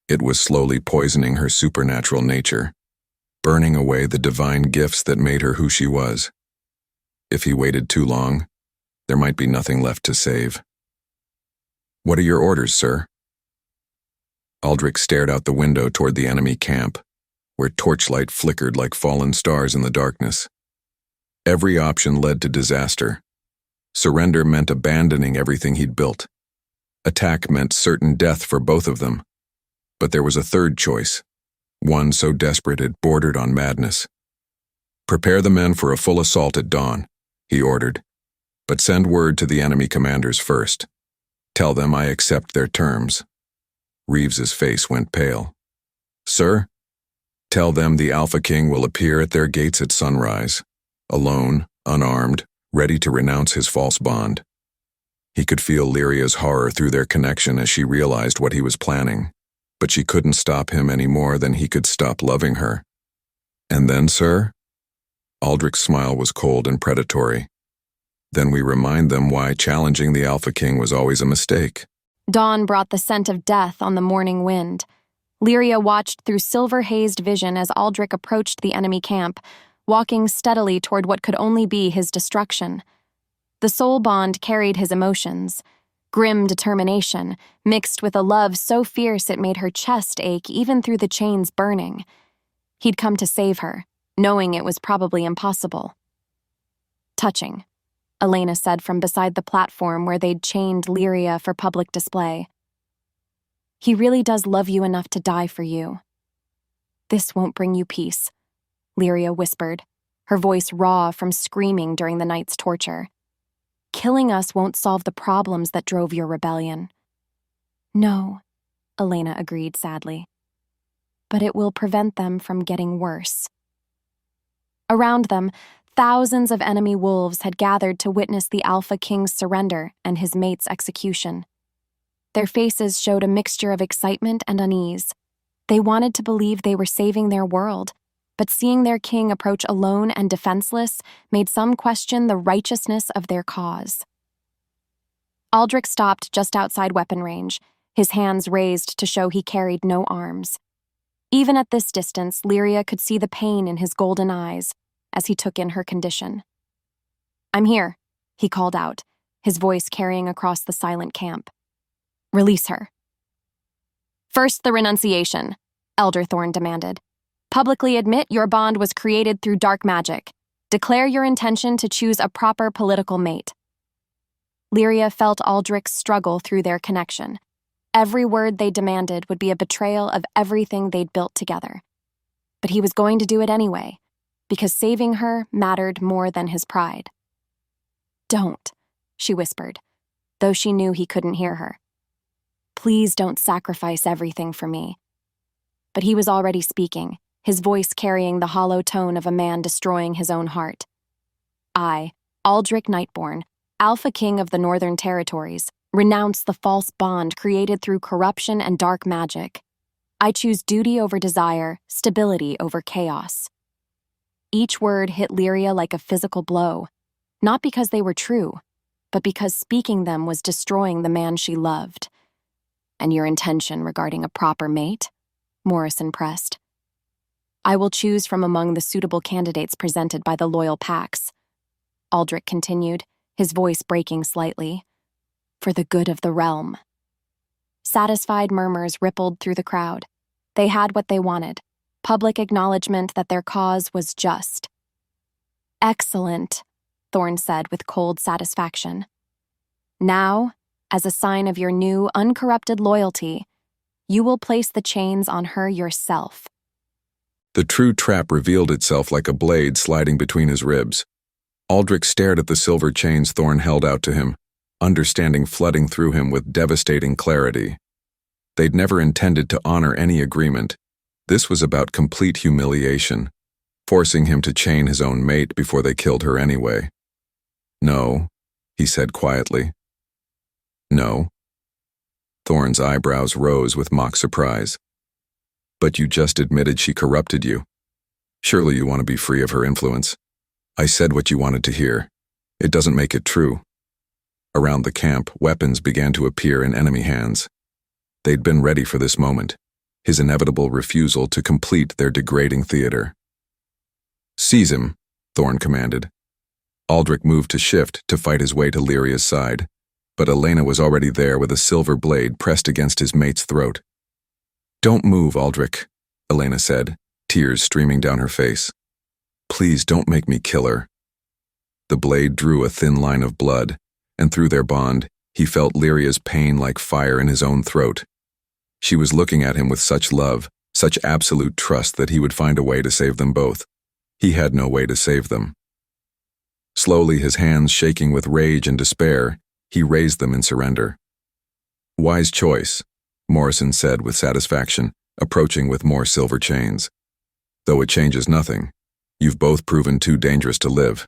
It was slowly poisoning her supernatural nature, burning away the divine gifts that made her who she was. If he waited too long, there might be nothing left to save. What are your orders, sir? Aldric stared out the window toward the enemy camp, where torchlight flickered like fallen stars in the darkness. Every option led to disaster. Surrender meant abandoning everything he'd built. Attack meant certain death for both of them. But there was a third choice, one so desperate it bordered on madness. Prepare the men for a full assault at dawn, he ordered, but send word to the enemy commanders first. Tell them I accept their terms. Reeves's face went pale. Sir, tell them the Alpha King will appear at their gates at sunrise, alone, unarmed, ready to renounce his false bond. He could feel Lyria's horror through their connection as she realized what he was planning, but she couldn't stop him any more than he could stop loving her. And then, sir? Aldric's smile was cold and predatory. Then we remind them why challenging the Alpha King was always a mistake. Dawn brought the scent of death on the morning wind. Lyria watched through silver-hazed vision as Aldric approached the enemy camp, walking steadily toward what could only be his destruction. The soul bond carried his emotions, grim determination, mixed with a love so fierce it made her chest ache even through the chains burning. He'd come to save her, knowing it was probably impossible. Touching, Elena said from beside the platform where they'd chained Lyria for public display. He really does love you enough to die for you. This won't bring you peace, Lyria whispered, her voice raw from screaming during the night's torture. Killing us won't solve the problems that drove your rebellion. No, Elena agreed sadly. But it will prevent them from getting worse. Around them, thousands of enemy wolves had gathered to witness the Alpha King's surrender and his mate's execution. Their faces showed a mixture of excitement and unease. They wanted to believe they were saving their world, but seeing their king approach alone and defenseless made some question the righteousness of their cause. Aldric stopped just outside weapon range, his hands raised to show he carried no arms. Even at this distance, Lyria could see the pain in his golden eyes as he took in her condition. I'm here, he called out, his voice carrying across the silent camp. Release her. First, the renunciation, Elderthorn demanded. Publicly admit your bond was created through dark magic. Declare your intention to choose a proper political mate. Lyria felt Aldric's struggle through their connection. Every word they demanded would be a betrayal of everything they'd built together. But he was going to do it anyway, because saving her mattered more than his pride. Don't, she whispered, though she knew he couldn't hear her. Please don't sacrifice everything for me. But he was already speaking, his voice carrying the hollow tone of a man destroying his own heart. I, Aldric Nightborne, Alpha King of the Northern Territories, renounce the false bond created through corruption and dark magic. I choose duty over desire, stability over chaos. Each word hit Lyria like a physical blow, not because they were true, but because speaking them was destroying the man she loved. And your intention regarding a proper mate? Morrison pressed. I will choose from among the suitable candidates presented by the loyal packs. Aldrich continued, his voice breaking slightly. For the good of the realm. Satisfied murmurs rippled through the crowd. They had what they wanted, public acknowledgement that their cause was just. Excellent, Thorne said with cold satisfaction. Now, as a sign of your new, uncorrupted loyalty, you will place the chains on her yourself. The true trap revealed itself like a blade sliding between his ribs. Aldrich stared at the silver chains Thorne held out to him, understanding flooding through him with devastating clarity. They'd never intended to honor any agreement. This was about complete humiliation, forcing him to chain his own mate before they killed her anyway. No, he said quietly. No. Thorne's eyebrows rose with mock surprise. But you just admitted she corrupted you. Surely you want to be free of her influence. I said what you wanted to hear. It doesn't make it true. Around the camp, weapons began to appear in enemy hands. They'd been ready for this moment, his inevitable refusal to complete their degrading theater. Seize him, Thorne commanded. Aldrich moved to shift to fight his way to Lyria's side, but Elena was already there with a silver blade pressed against his mate's throat. Don't move, Aldrich, Elena said, tears streaming down her face. Please don't make me kill her. The blade drew a thin line of blood, and through their bond, he felt Lyria's pain like fire in his own throat. She was looking at him with such love, such absolute trust that he would find a way to save them both. He had no way to save them. Slowly, his hands shaking with rage and despair, he raised them in surrender. Wise choice, Morrison said with satisfaction, approaching with more silver chains. Though it changes nothing, you've both proven too dangerous to live.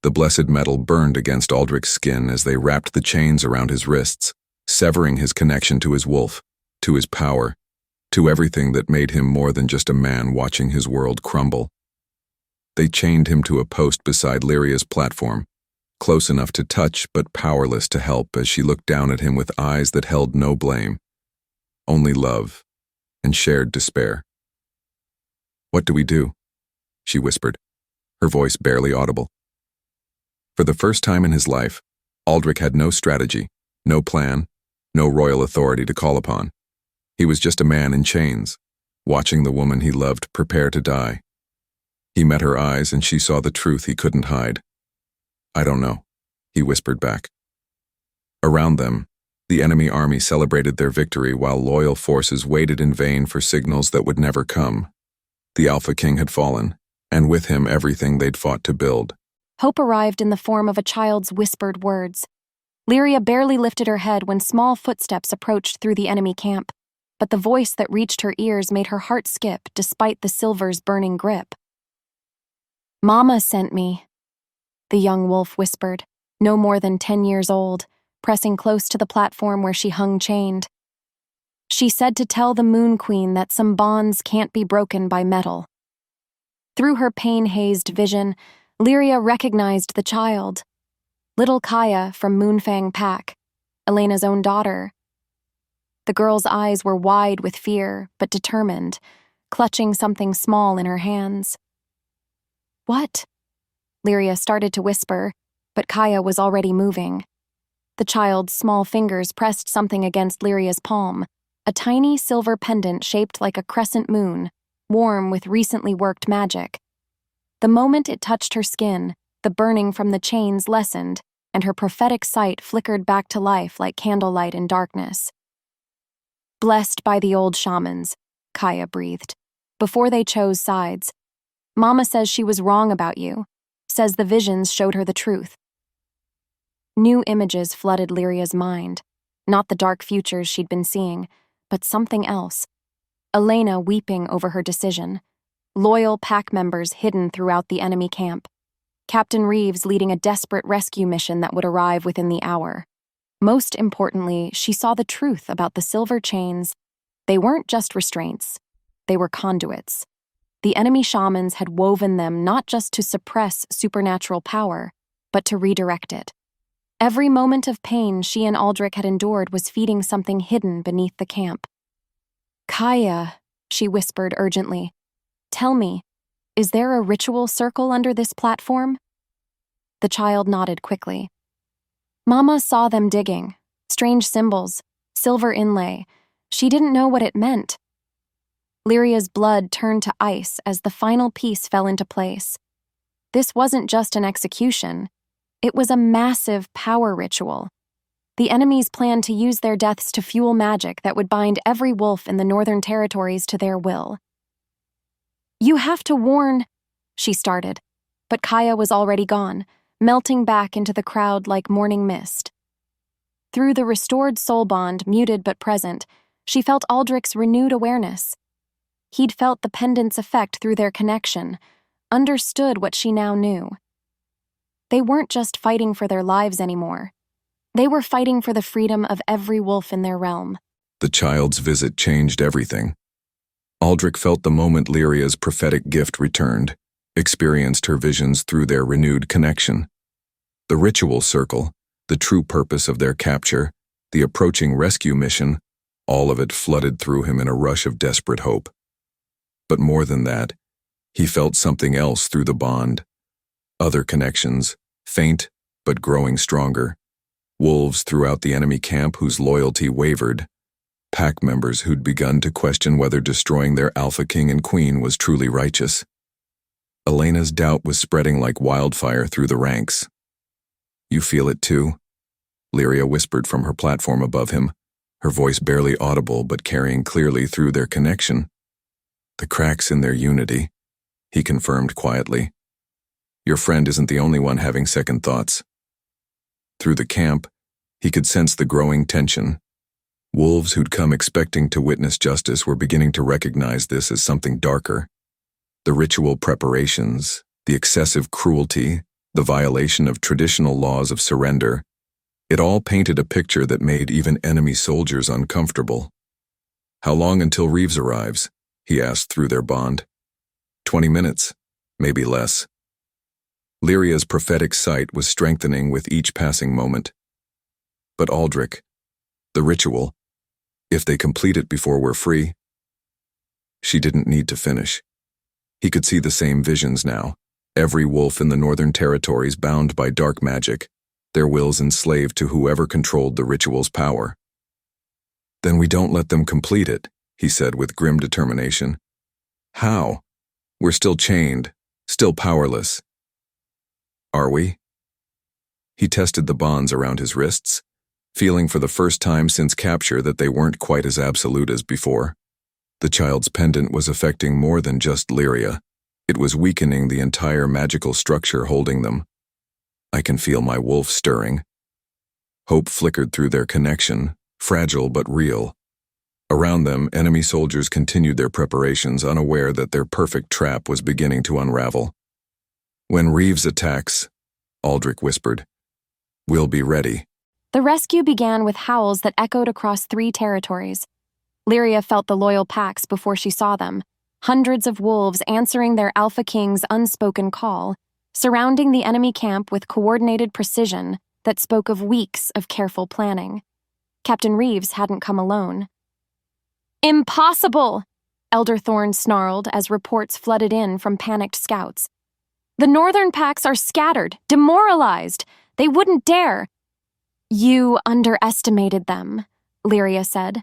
The blessed metal burned against Aldrich's skin as they wrapped the chains around his wrists, severing his connection to his wolf, to his power, to everything that made him more than just a man watching his world crumble. They chained him to a post beside Lyria's platform, close enough to touch but powerless to help as she looked down at him with eyes that held no blame, only love and shared despair. What do we do? She whispered, her voice barely audible. For the first time in his life, Aldrich had no strategy, no plan, no royal authority to call upon. He was just a man in chains, watching the woman he loved prepare to die. He met her eyes and she saw the truth he couldn't hide. I don't know, he whispered back. Around them, the enemy army celebrated their victory while loyal forces waited in vain for signals that would never come. The Alpha King had fallen, and with him everything they'd fought to build. Hope arrived in the form of a child's whispered words. Lyria barely lifted her head when small footsteps approached through the enemy camp, but the voice that reached her ears made her heart skip despite the silver's burning grip. Mama sent me, the young wolf whispered, no more than 10 years old, pressing close to the platform where she hung chained. She said to tell the Moon Queen that some bonds can't be broken by metal. Through her pain-hazed vision, Lyria recognized the child. Little Kaya from Moonfang Pack, Elena's own daughter. The girl's eyes were wide with fear, but determined, clutching something small in her hands. What? Lyria started to whisper, but Kaya was already moving. The child's small fingers pressed something against Lyria's palm, a tiny silver pendant shaped like a crescent moon, warm with recently worked magic. The moment it touched her skin, the burning from the chains lessened, and her prophetic sight flickered back to life like candlelight in darkness. Blessed by the old shamans, Kaya breathed, before they chose sides. Mama says she was wrong about you, says the visions showed her the truth. New images flooded Lyria's mind, not the dark futures she'd been seeing, but something else. Elena weeping over her decision, loyal pack members hidden throughout the enemy camp, Captain Reeves leading a desperate rescue mission that would arrive within the hour. Most importantly, she saw the truth about the silver chains. They weren't just restraints, they were conduits. The enemy shamans had woven them not just to suppress supernatural power, but to redirect it. Every moment of pain she and Aldric had endured was feeding something hidden beneath the camp. Kaya, she whispered urgently, tell me, is there a ritual circle under this platform? The child nodded quickly. Mama saw them digging, strange symbols, silver inlay. She didn't know what it meant. Lyria's blood turned to ice as the final piece fell into place. This wasn't just an execution. It was a massive power ritual. The enemies planned to use their deaths to fuel magic that would bind every wolf in the Northern Territories to their will. You have to warn, she started, but Kaya was already gone, melting back into the crowd like morning mist. Through the restored soul bond, muted but present, she felt Aldric's renewed awareness. He'd felt the pendant's effect through their connection, understood what she now knew. They weren't just fighting for their lives anymore. They were fighting for the freedom of every wolf in their realm. The child's visit changed everything. Aldric felt the moment Lyria's prophetic gift returned, experienced her visions through their renewed connection. The ritual circle, the true purpose of their capture, the approaching rescue mission, all of it flooded through him in a rush of desperate hope. But more than that, he felt something else through the bond. Other connections, faint but growing stronger. Wolves throughout the enemy camp whose loyalty wavered. Pack members who'd begun to question whether destroying their Alpha King and Queen was truly righteous. Elena's doubt was spreading like wildfire through the ranks. You feel it too? Lyria whispered from her platform above him, her voice barely audible but carrying clearly through their connection. The cracks in their unity, he confirmed quietly. Your friend isn't the only one having second thoughts. Through the camp, he could sense the growing tension. Wolves who'd come expecting to witness justice were beginning to recognize this as something darker. The ritual preparations, the excessive cruelty, the violation of traditional laws of surrender, it all painted a picture that made even enemy soldiers uncomfortable. How long until Reeves arrives? He asked through their bond. 20 minutes, maybe less. Lyria's prophetic sight was strengthening with each passing moment. But Aldric, the ritual, if they complete it before we're free? She didn't need to finish. He could see the same visions now, every wolf in the Northern Territories bound by dark magic, their wills enslaved to whoever controlled the ritual's power. Then we don't let them complete it, he said with grim determination. How? We're still chained, still powerless. Are we? He tested the bonds around his wrists, feeling for the first time since capture that they weren't quite as absolute as before. The child's pendant was affecting more than just Lyria. It was weakening the entire magical structure holding them. I can feel my wolf stirring. Hope flickered through their connection, fragile but real. Around them, enemy soldiers continued their preparations, unaware that their perfect trap was beginning to unravel. When Reeves attacks, Aldric whispered, we'll be ready. The rescue began with howls that echoed across 3 territories. Lyria felt the loyal packs before she saw them, hundreds of wolves answering their Alpha King's unspoken call, surrounding the enemy camp with coordinated precision that spoke of weeks of careful planning. Captain Reeves hadn't come alone. Impossible! Elder Thorne snarled as reports flooded in from panicked scouts. The northern packs are scattered, demoralized. They wouldn't dare. You underestimated them, Lyria said.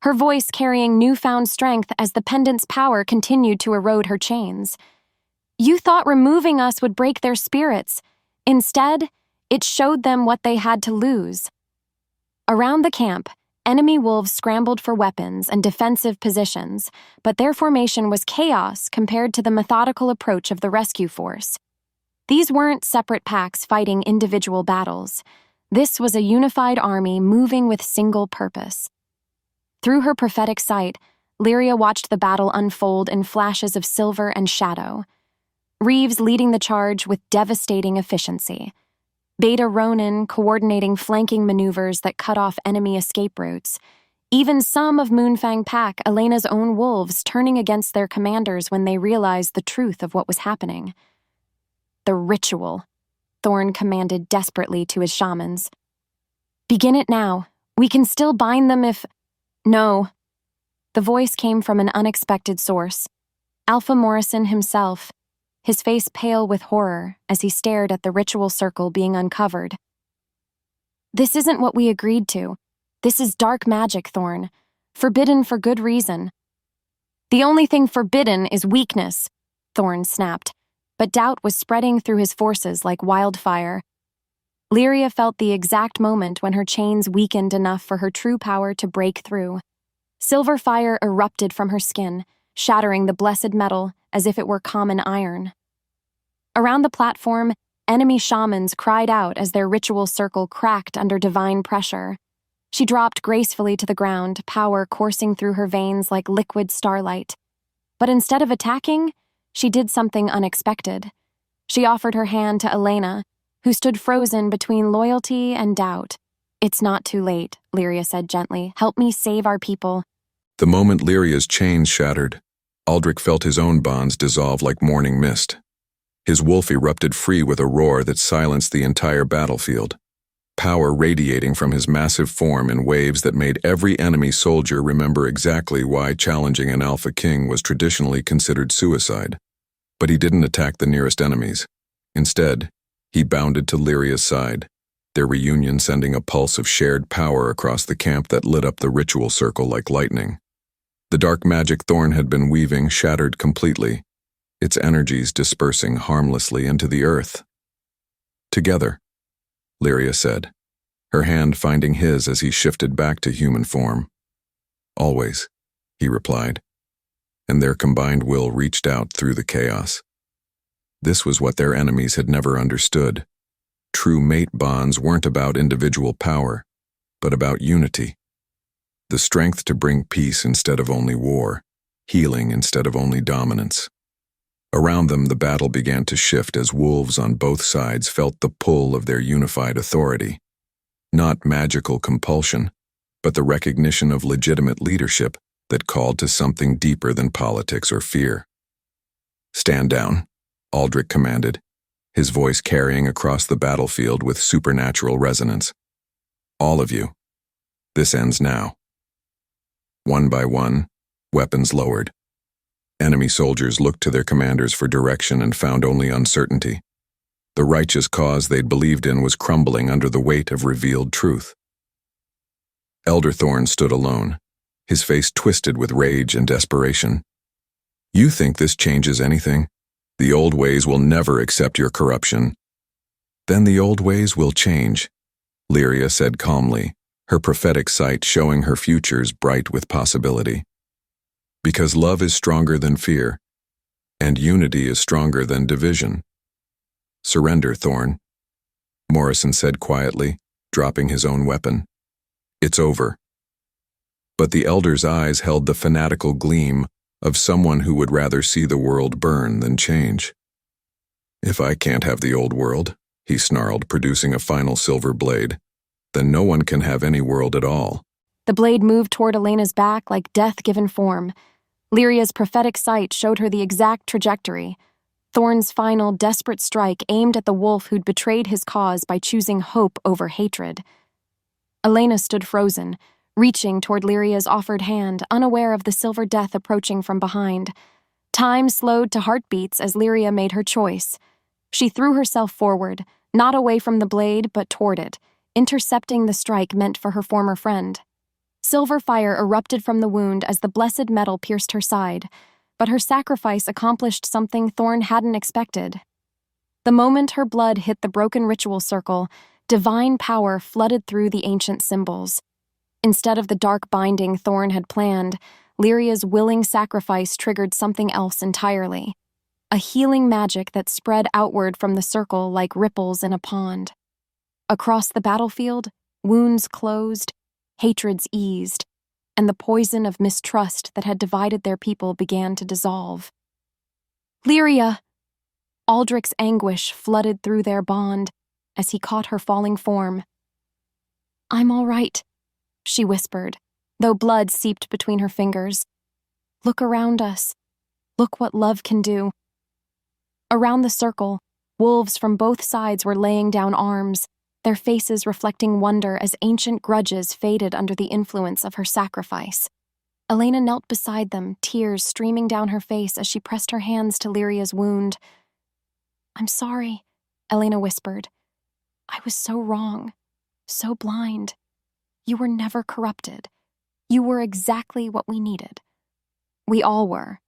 her voice carrying newfound strength as the pendant's power continued to erode her chains. "You thought removing us would break their spirits. Instead, it showed them what they had to lose." Around the camp, enemy wolves scrambled for weapons and defensive positions, but their formation was chaos compared to the methodical approach of the rescue force. These weren't separate packs fighting individual battles. This was a unified army moving with single purpose. Through her prophetic sight, Lyria watched the battle unfold in flashes of silver and shadow. Reeves leading the charge with devastating efficiency. Beta Ronin coordinating flanking maneuvers that cut off enemy escape routes. Even some of Moonfang Pack, Elena's own wolves, turning against their commanders when they realized the truth of what was happening. "The ritual," Thorn commanded desperately to his shamans. "Begin it now. We can still bind them if—" "No." The voice came from an unexpected source. Alpha Morrison himself, his face pale with horror as he stared at the ritual circle being uncovered. "This isn't what we agreed to. This is dark magic, Thorn. Forbidden for good reason." "The only thing forbidden is weakness," Thorn snapped, but doubt was spreading through his forces like wildfire. Lyria felt the exact moment when her chains weakened enough for her true power to break through. Silver fire erupted from her skin, shattering the blessed metal as if it were common iron. Around the platform, enemy shamans cried out as their ritual circle cracked under divine pressure. She dropped gracefully to the ground, power coursing through her veins like liquid starlight. But instead of attacking, she did something unexpected. She offered her hand to Elena, who stood frozen between loyalty and doubt. "It's not too late," Lyria said gently. "Help me save our people." The moment Lyria's chains shattered, Aldric felt his own bonds dissolve like morning mist. His wolf erupted free with a roar that silenced the entire battlefield, power radiating from his massive form in waves that made every enemy soldier remember exactly why challenging an Alpha King was traditionally considered suicide. But he didn't attack the nearest enemies. Instead, he bounded to Lyria's side, their reunion sending a pulse of shared power across the camp that lit up the ritual circle like lightning. The dark magic Thorn had been weaving shattered completely, its energies dispersing harmlessly into the earth. "Together," Lyria said, her hand finding his as he shifted back to human form. "Always," he replied, and their combined will reached out through the chaos. This was what their enemies had never understood. True mate bonds weren't about individual power, but about unity. The strength to bring peace instead of only war, healing instead of only dominance. Around them, the battle began to shift as wolves on both sides felt the pull of their unified authority. Not magical compulsion, but the recognition of legitimate leadership that called to something deeper than politics or fear. "Stand down," Aldric commanded, his voice carrying across the battlefield with supernatural resonance. "All of you. This ends now." One by one, weapons lowered. Enemy soldiers looked to their commanders for direction and found only uncertainty. The righteous cause they'd believed in was crumbling under the weight of revealed truth. Elder Thorn stood alone, his face twisted with rage and desperation. "You think this changes anything? The old ways will never accept your corruption." "Then the old ways will change," Lyria said calmly, her prophetic sight showing her futures bright with possibility. "Because love is stronger than fear, and unity is stronger than division." "Surrender, Thorn," Morrison said quietly, dropping his own weapon. "It's over." But the elder's eyes held the fanatical gleam of someone who would rather see the world burn than change. "If I can't have the old world," he snarled, producing a final silver blade, "then no one can have any world at all." The blade moved toward Elena's back like death given form. Lyria's prophetic sight showed her the exact trajectory. Thorn's final, desperate strike aimed at the wolf who'd betrayed his cause by choosing hope over hatred. Elena stood frozen, reaching toward Lyria's offered hand, unaware of the silver death approaching from behind. Time slowed to heartbeats as Lyria made her choice. She threw herself forward, not away from the blade, but toward it, intercepting the strike meant for her former friend. Silver fire erupted from the wound as the blessed metal pierced her side, but her sacrifice accomplished something Thorn hadn't expected. The moment her blood hit the broken ritual circle, divine power flooded through the ancient symbols. Instead of the dark binding Thorn had planned, Lyria's willing sacrifice triggered something else entirely. A healing magic that spread outward from the circle like ripples in a pond. Across the battlefield, wounds closed, hatreds eased, and the poison of mistrust that had divided their people began to dissolve. Lyria! Aldric's anguish flooded through their bond as he caught her falling form. "I'm all right," she whispered, though blood seeped between her fingers. "Look around us. Look what love can do." Around the circle, wolves from both sides were laying down arms, their faces reflecting wonder as ancient grudges faded under the influence of her sacrifice. Elena knelt beside them, tears streaming down her face as she pressed her hands to Lyria's wound. "I'm sorry," Elena whispered. "I was so wrong, so blind. You were never corrupted. You were exactly what we needed." "We all were,"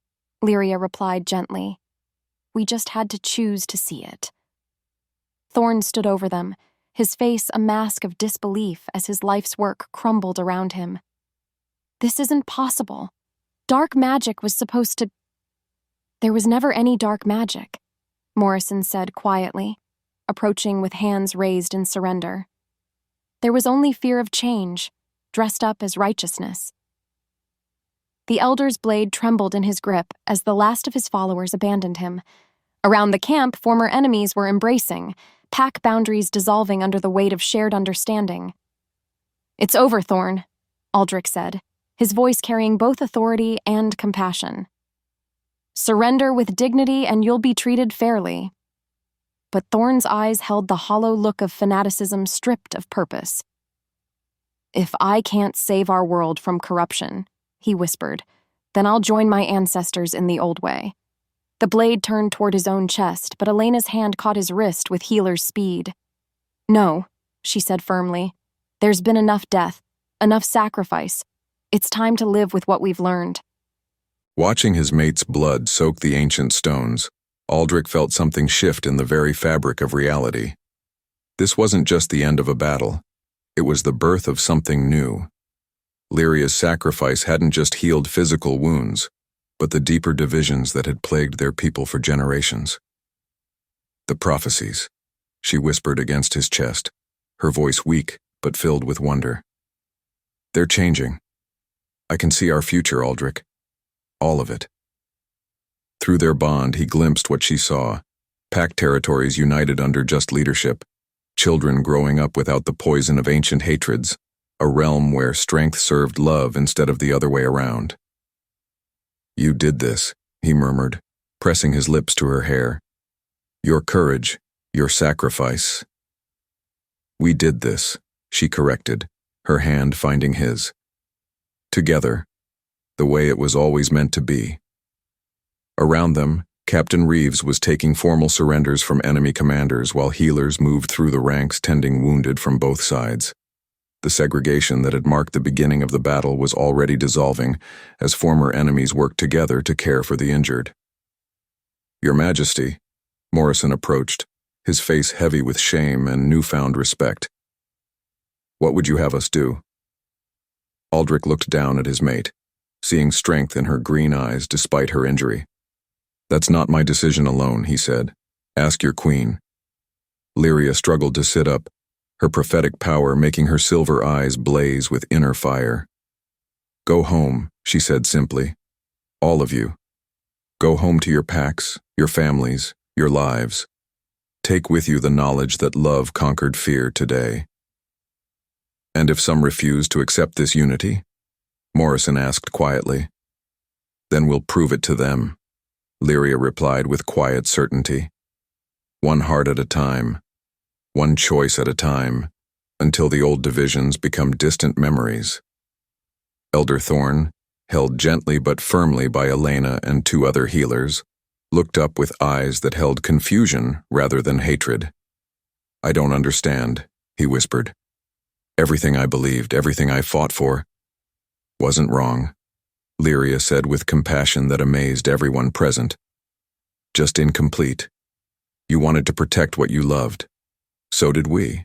Lyria replied gently. "We just had to choose to see it." Thorn stood over them, his face a mask of disbelief as his life's work crumbled around him. "This isn't possible. Dark magic was supposed to—" "There was never any dark magic," Morrison said quietly, approaching with hands raised in surrender. "There was only fear of change, dressed up as righteousness." The elder's blade trembled in his grip as the last of his followers abandoned him. Around the camp, former enemies were embracing, pack boundaries dissolving under the weight of shared understanding. "It's over, Thorn," Aldric said, his voice carrying both authority and compassion. "Surrender with dignity and you'll be treated fairly." But Thorn's eyes held the hollow look of fanaticism stripped of purpose. "If I can't save our world from corruption," he whispered, "then I'll join my ancestors in the old way." The blade turned toward his own chest, but Elena's hand caught his wrist with healer's speed. "No," she said firmly. "There's been enough death, enough sacrifice. It's time to live with what we've learned." Watching his mate's blood soak the ancient stones, Aldric felt something shift in the very fabric of reality. This wasn't just the end of a battle. It was the birth of something new. Lyria's sacrifice hadn't just healed physical wounds, but the deeper divisions that had plagued their people for generations. "The prophecies," she whispered against his chest, her voice weak but filled with wonder. "They're changing. I can see our future, Aldric. All of it." Through their bond, he glimpsed what she saw: pack territories united under just leadership, children growing up without the poison of ancient hatreds, a realm where strength served love instead of the other way around. "You did this," he murmured, pressing his lips to her hair. "Your courage, your sacrifice." "We did this," she corrected, her hand finding his. "Together, the way it was always meant to be." Around them, Captain Reeves was taking formal surrenders from enemy commanders while healers moved through the ranks tending wounded from both sides. The segregation that had marked the beginning of the battle was already dissolving as former enemies worked together to care for the injured. "Your Majesty," Morrison approached, his face heavy with shame and newfound respect. "What would you have us do?" Aldric looked down at his mate, seeing strength in her green eyes despite her injury. "That's not my decision alone," he said. "Ask your queen." Lyria struggled to sit up, her prophetic power making her silver eyes blaze with inner fire. "Go home," she said simply. "All of you. Go home to your packs, your families, your lives. Take with you the knowledge that love conquered fear today." "And if some refuse to accept this unity?" Morrison asked quietly. "Then we'll prove it to them," Lyria replied with quiet certainty. "One heart at a time, one choice at a time, until the old divisions become distant memories." Elder Thorn, held gently but firmly by Elena and two other healers, looked up with eyes that held confusion rather than hatred. "I don't understand," he whispered. "Everything I believed, everything I fought for, Wasn't wrong, Lyria said with compassion that amazed everyone present. Just incomplete. You wanted to protect what you loved. So did we.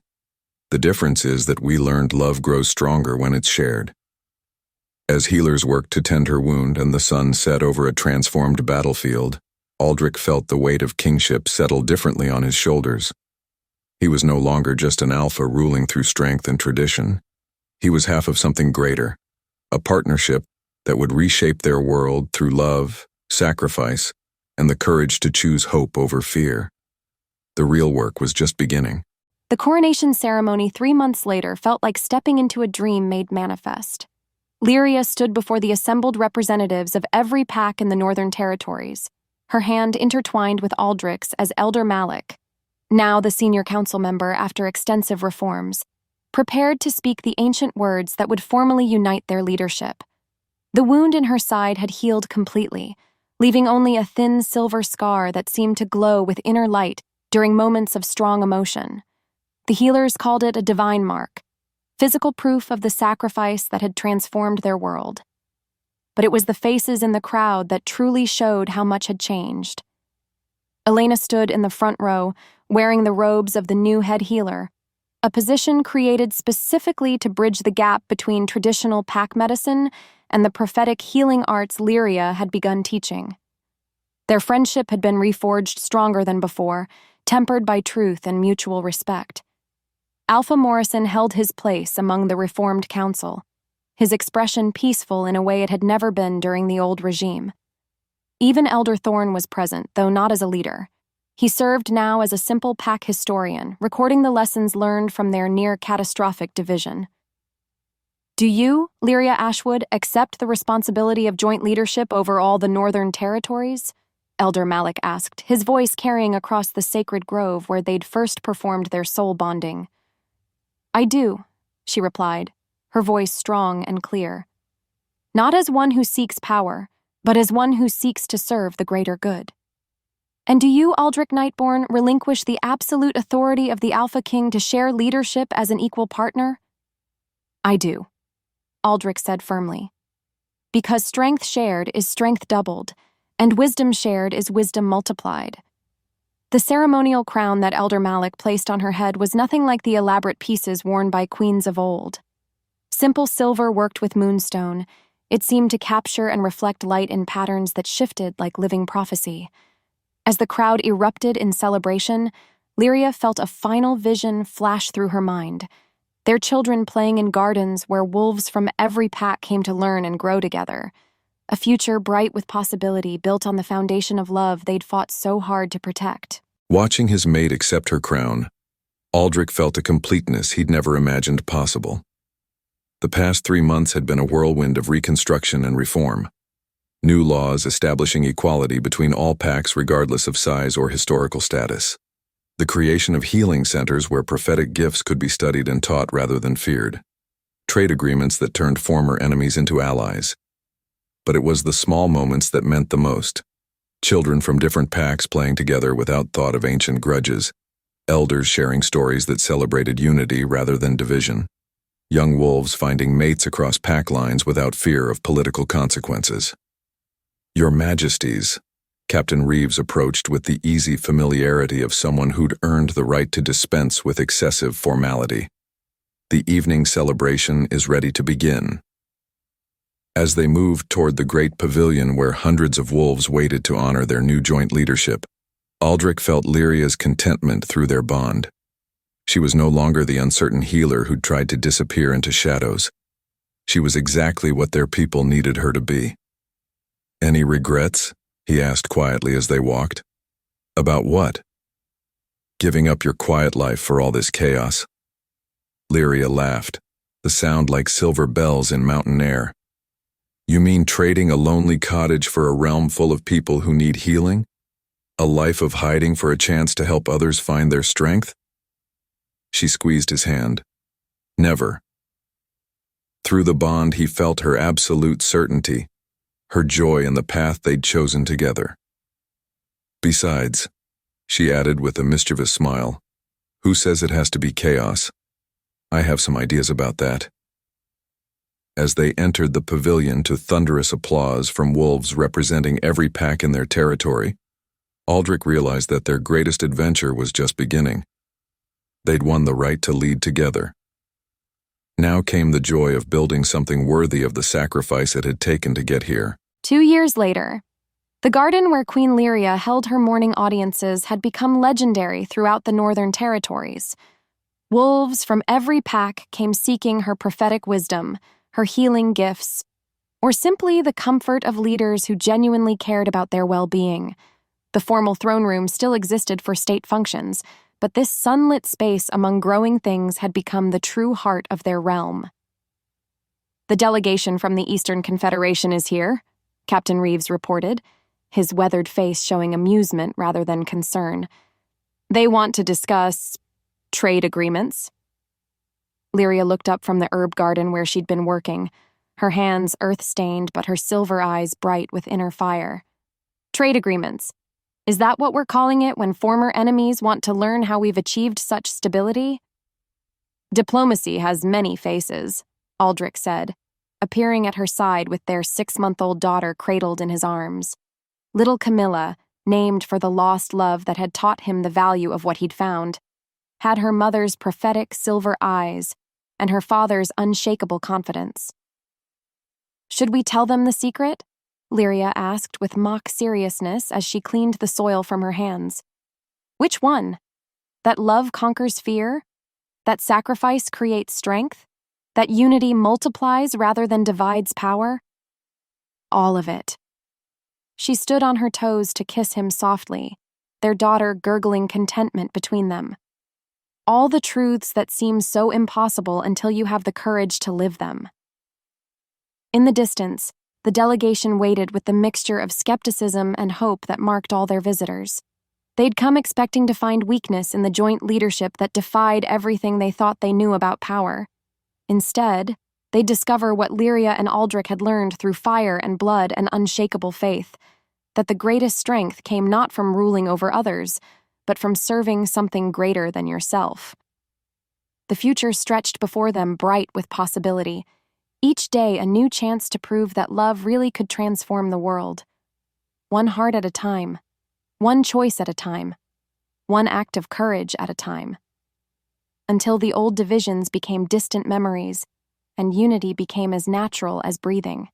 The difference is that we learned love grows stronger when it's shared. As healers worked to tend her wound and the sun set over a transformed battlefield, Aldric felt the weight of kingship settle differently on his shoulders. He was no longer just an alpha ruling through strength and tradition. He was half of something greater, a partnership that would reshape their world through love, sacrifice, and the courage to choose hope over fear. The real work was just beginning. The coronation ceremony 3 months later felt like stepping into a dream made manifest. Lyria stood before the assembled representatives of every pack in the Northern Territories, her hand intertwined with Aldric's as Elder Malik, now the senior council member after extensive reforms, prepared to speak the ancient words that would formally unite their leadership. The wound in her side had healed completely, leaving only a thin silver scar that seemed to glow with inner light during moments of strong emotion. The healers called it a divine mark, physical proof of the sacrifice that had transformed their world. But it was the faces in the crowd that truly showed how much had changed. Elena stood in the front row, wearing the robes of the new head healer, a position created specifically to bridge the gap between traditional pack medicine and the prophetic healing arts Lyria had begun teaching. Their friendship had been reforged stronger than before, tempered by truth and mutual respect. Alpha Morrison held his place among the reformed council, his expression peaceful in a way it had never been during the old regime. Even Elder Thorne was present, though not as a leader. He served now as a simple pack historian, recording the lessons learned from their near-catastrophic division. Do you, Lyria Ashwood, accept the responsibility of joint leadership over all the Northern Territories? Elder Malik asked, his voice carrying across the sacred grove where they'd first performed their soul bonding. I do, she replied, her voice strong and clear. Not as one who seeks power, but as one who seeks to serve the greater good. And do you, Aldric Nightborne, relinquish the absolute authority of the Alpha King to share leadership as an equal partner? I do, Aldric said firmly. Because strength shared is strength doubled, and wisdom shared is wisdom multiplied. The ceremonial crown that Elder Malik placed on her head was nothing like the elaborate pieces worn by queens of old. Simple silver worked with moonstone, it seemed to capture and reflect light in patterns that shifted like living prophecy. As the crowd erupted in celebration, Lyria felt a final vision flash through her mind. Their children playing in gardens where wolves from every pack came to learn and grow together. A future bright with possibility built on the foundation of love they'd fought so hard to protect. Watching his mate accept her crown, Aldric felt a completeness he'd never imagined possible. The past 3 months had been a whirlwind of reconstruction and reform. New laws establishing equality between all packs regardless of size or historical status. The creation of healing centers where prophetic gifts could be studied and taught rather than feared. Trade agreements that turned former enemies into allies. But it was the small moments that meant the most. Children from different packs playing together without thought of ancient grudges. Elders sharing stories that celebrated unity rather than division. Young wolves finding mates across pack lines without fear of political consequences. Your Majesties, Captain Reeves approached with the easy familiarity of someone who'd earned the right to dispense with excessive formality. The evening celebration is ready to begin. As they moved toward the great pavilion where hundreds of wolves waited to honor their new joint leadership, Aldric felt Lyria's contentment through their bond. She was no longer the uncertain healer who'd tried to disappear into shadows. She was exactly what their people needed her to be. Any regrets? He asked quietly as they walked. About what? Giving up your quiet life for all this chaos. Lyria laughed, the sound like silver bells in mountain air. You mean trading a lonely cottage for a realm full of people who need healing? A life of hiding for a chance to help others find their strength? She squeezed his hand. Never. Through the bond he felt her absolute certainty, her joy in the path they'd chosen together. Besides, she added with a mischievous smile, who says it has to be chaos? I have some ideas about that. As they entered the pavilion to thunderous applause from wolves representing every pack in their territory, Aldric realized that their greatest adventure was just beginning. They'd won the right to lead together. Now came the joy of building something worthy of the sacrifice it had taken to get here. 2 years later, the garden where Queen Lyria held her morning audiences had become legendary throughout the Northern Territories. Wolves from every pack came seeking her prophetic wisdom, her healing gifts, or simply the comfort of leaders who genuinely cared about their well-being. The formal throne room still existed for state functions, but this sunlit space among growing things had become the true heart of their realm. "The delegation from the Eastern Confederation is here," Captain Reeves reported, his weathered face showing amusement rather than concern. "They want to discuss trade agreements." Lyria looked up from the herb garden where she'd been working, her hands earth-stained but her silver eyes bright with inner fire. "Trade agreements. Is that what we're calling it when former enemies want to learn how we've achieved such stability?" "Diplomacy has many faces," Aldric said, appearing at her side with their 6-month-old daughter cradled in his arms. Little Camilla, named for the lost love that had taught him the value of what he'd found, had her mother's prophetic silver eyes and her father's unshakable confidence. "Should we tell them the secret?" Lyria asked with mock seriousness as she cleaned the soil from her hands. "Which one? That love conquers fear? That sacrifice creates strength? That unity multiplies rather than divides power?" "All of it." She stood on her toes to kiss him softly, their daughter gurgling contentment between them. "All the truths that seem so impossible until you have the courage to live them." In the distance, the delegation waited with the mixture of skepticism and hope that marked all their visitors. They'd come expecting to find weakness in the joint leadership that defied everything they thought they knew about power. Instead, they'd discover what Lyria and Aldric had learned through fire and blood and unshakable faith, that the greatest strength came not from ruling over others, but from serving something greater than yourself. The future stretched before them bright with possibility, each day a new chance to prove that love really could transform the world. One heart at a time, one choice at a time, one act of courage at a time. Until the old divisions became distant memories, and unity became as natural as breathing.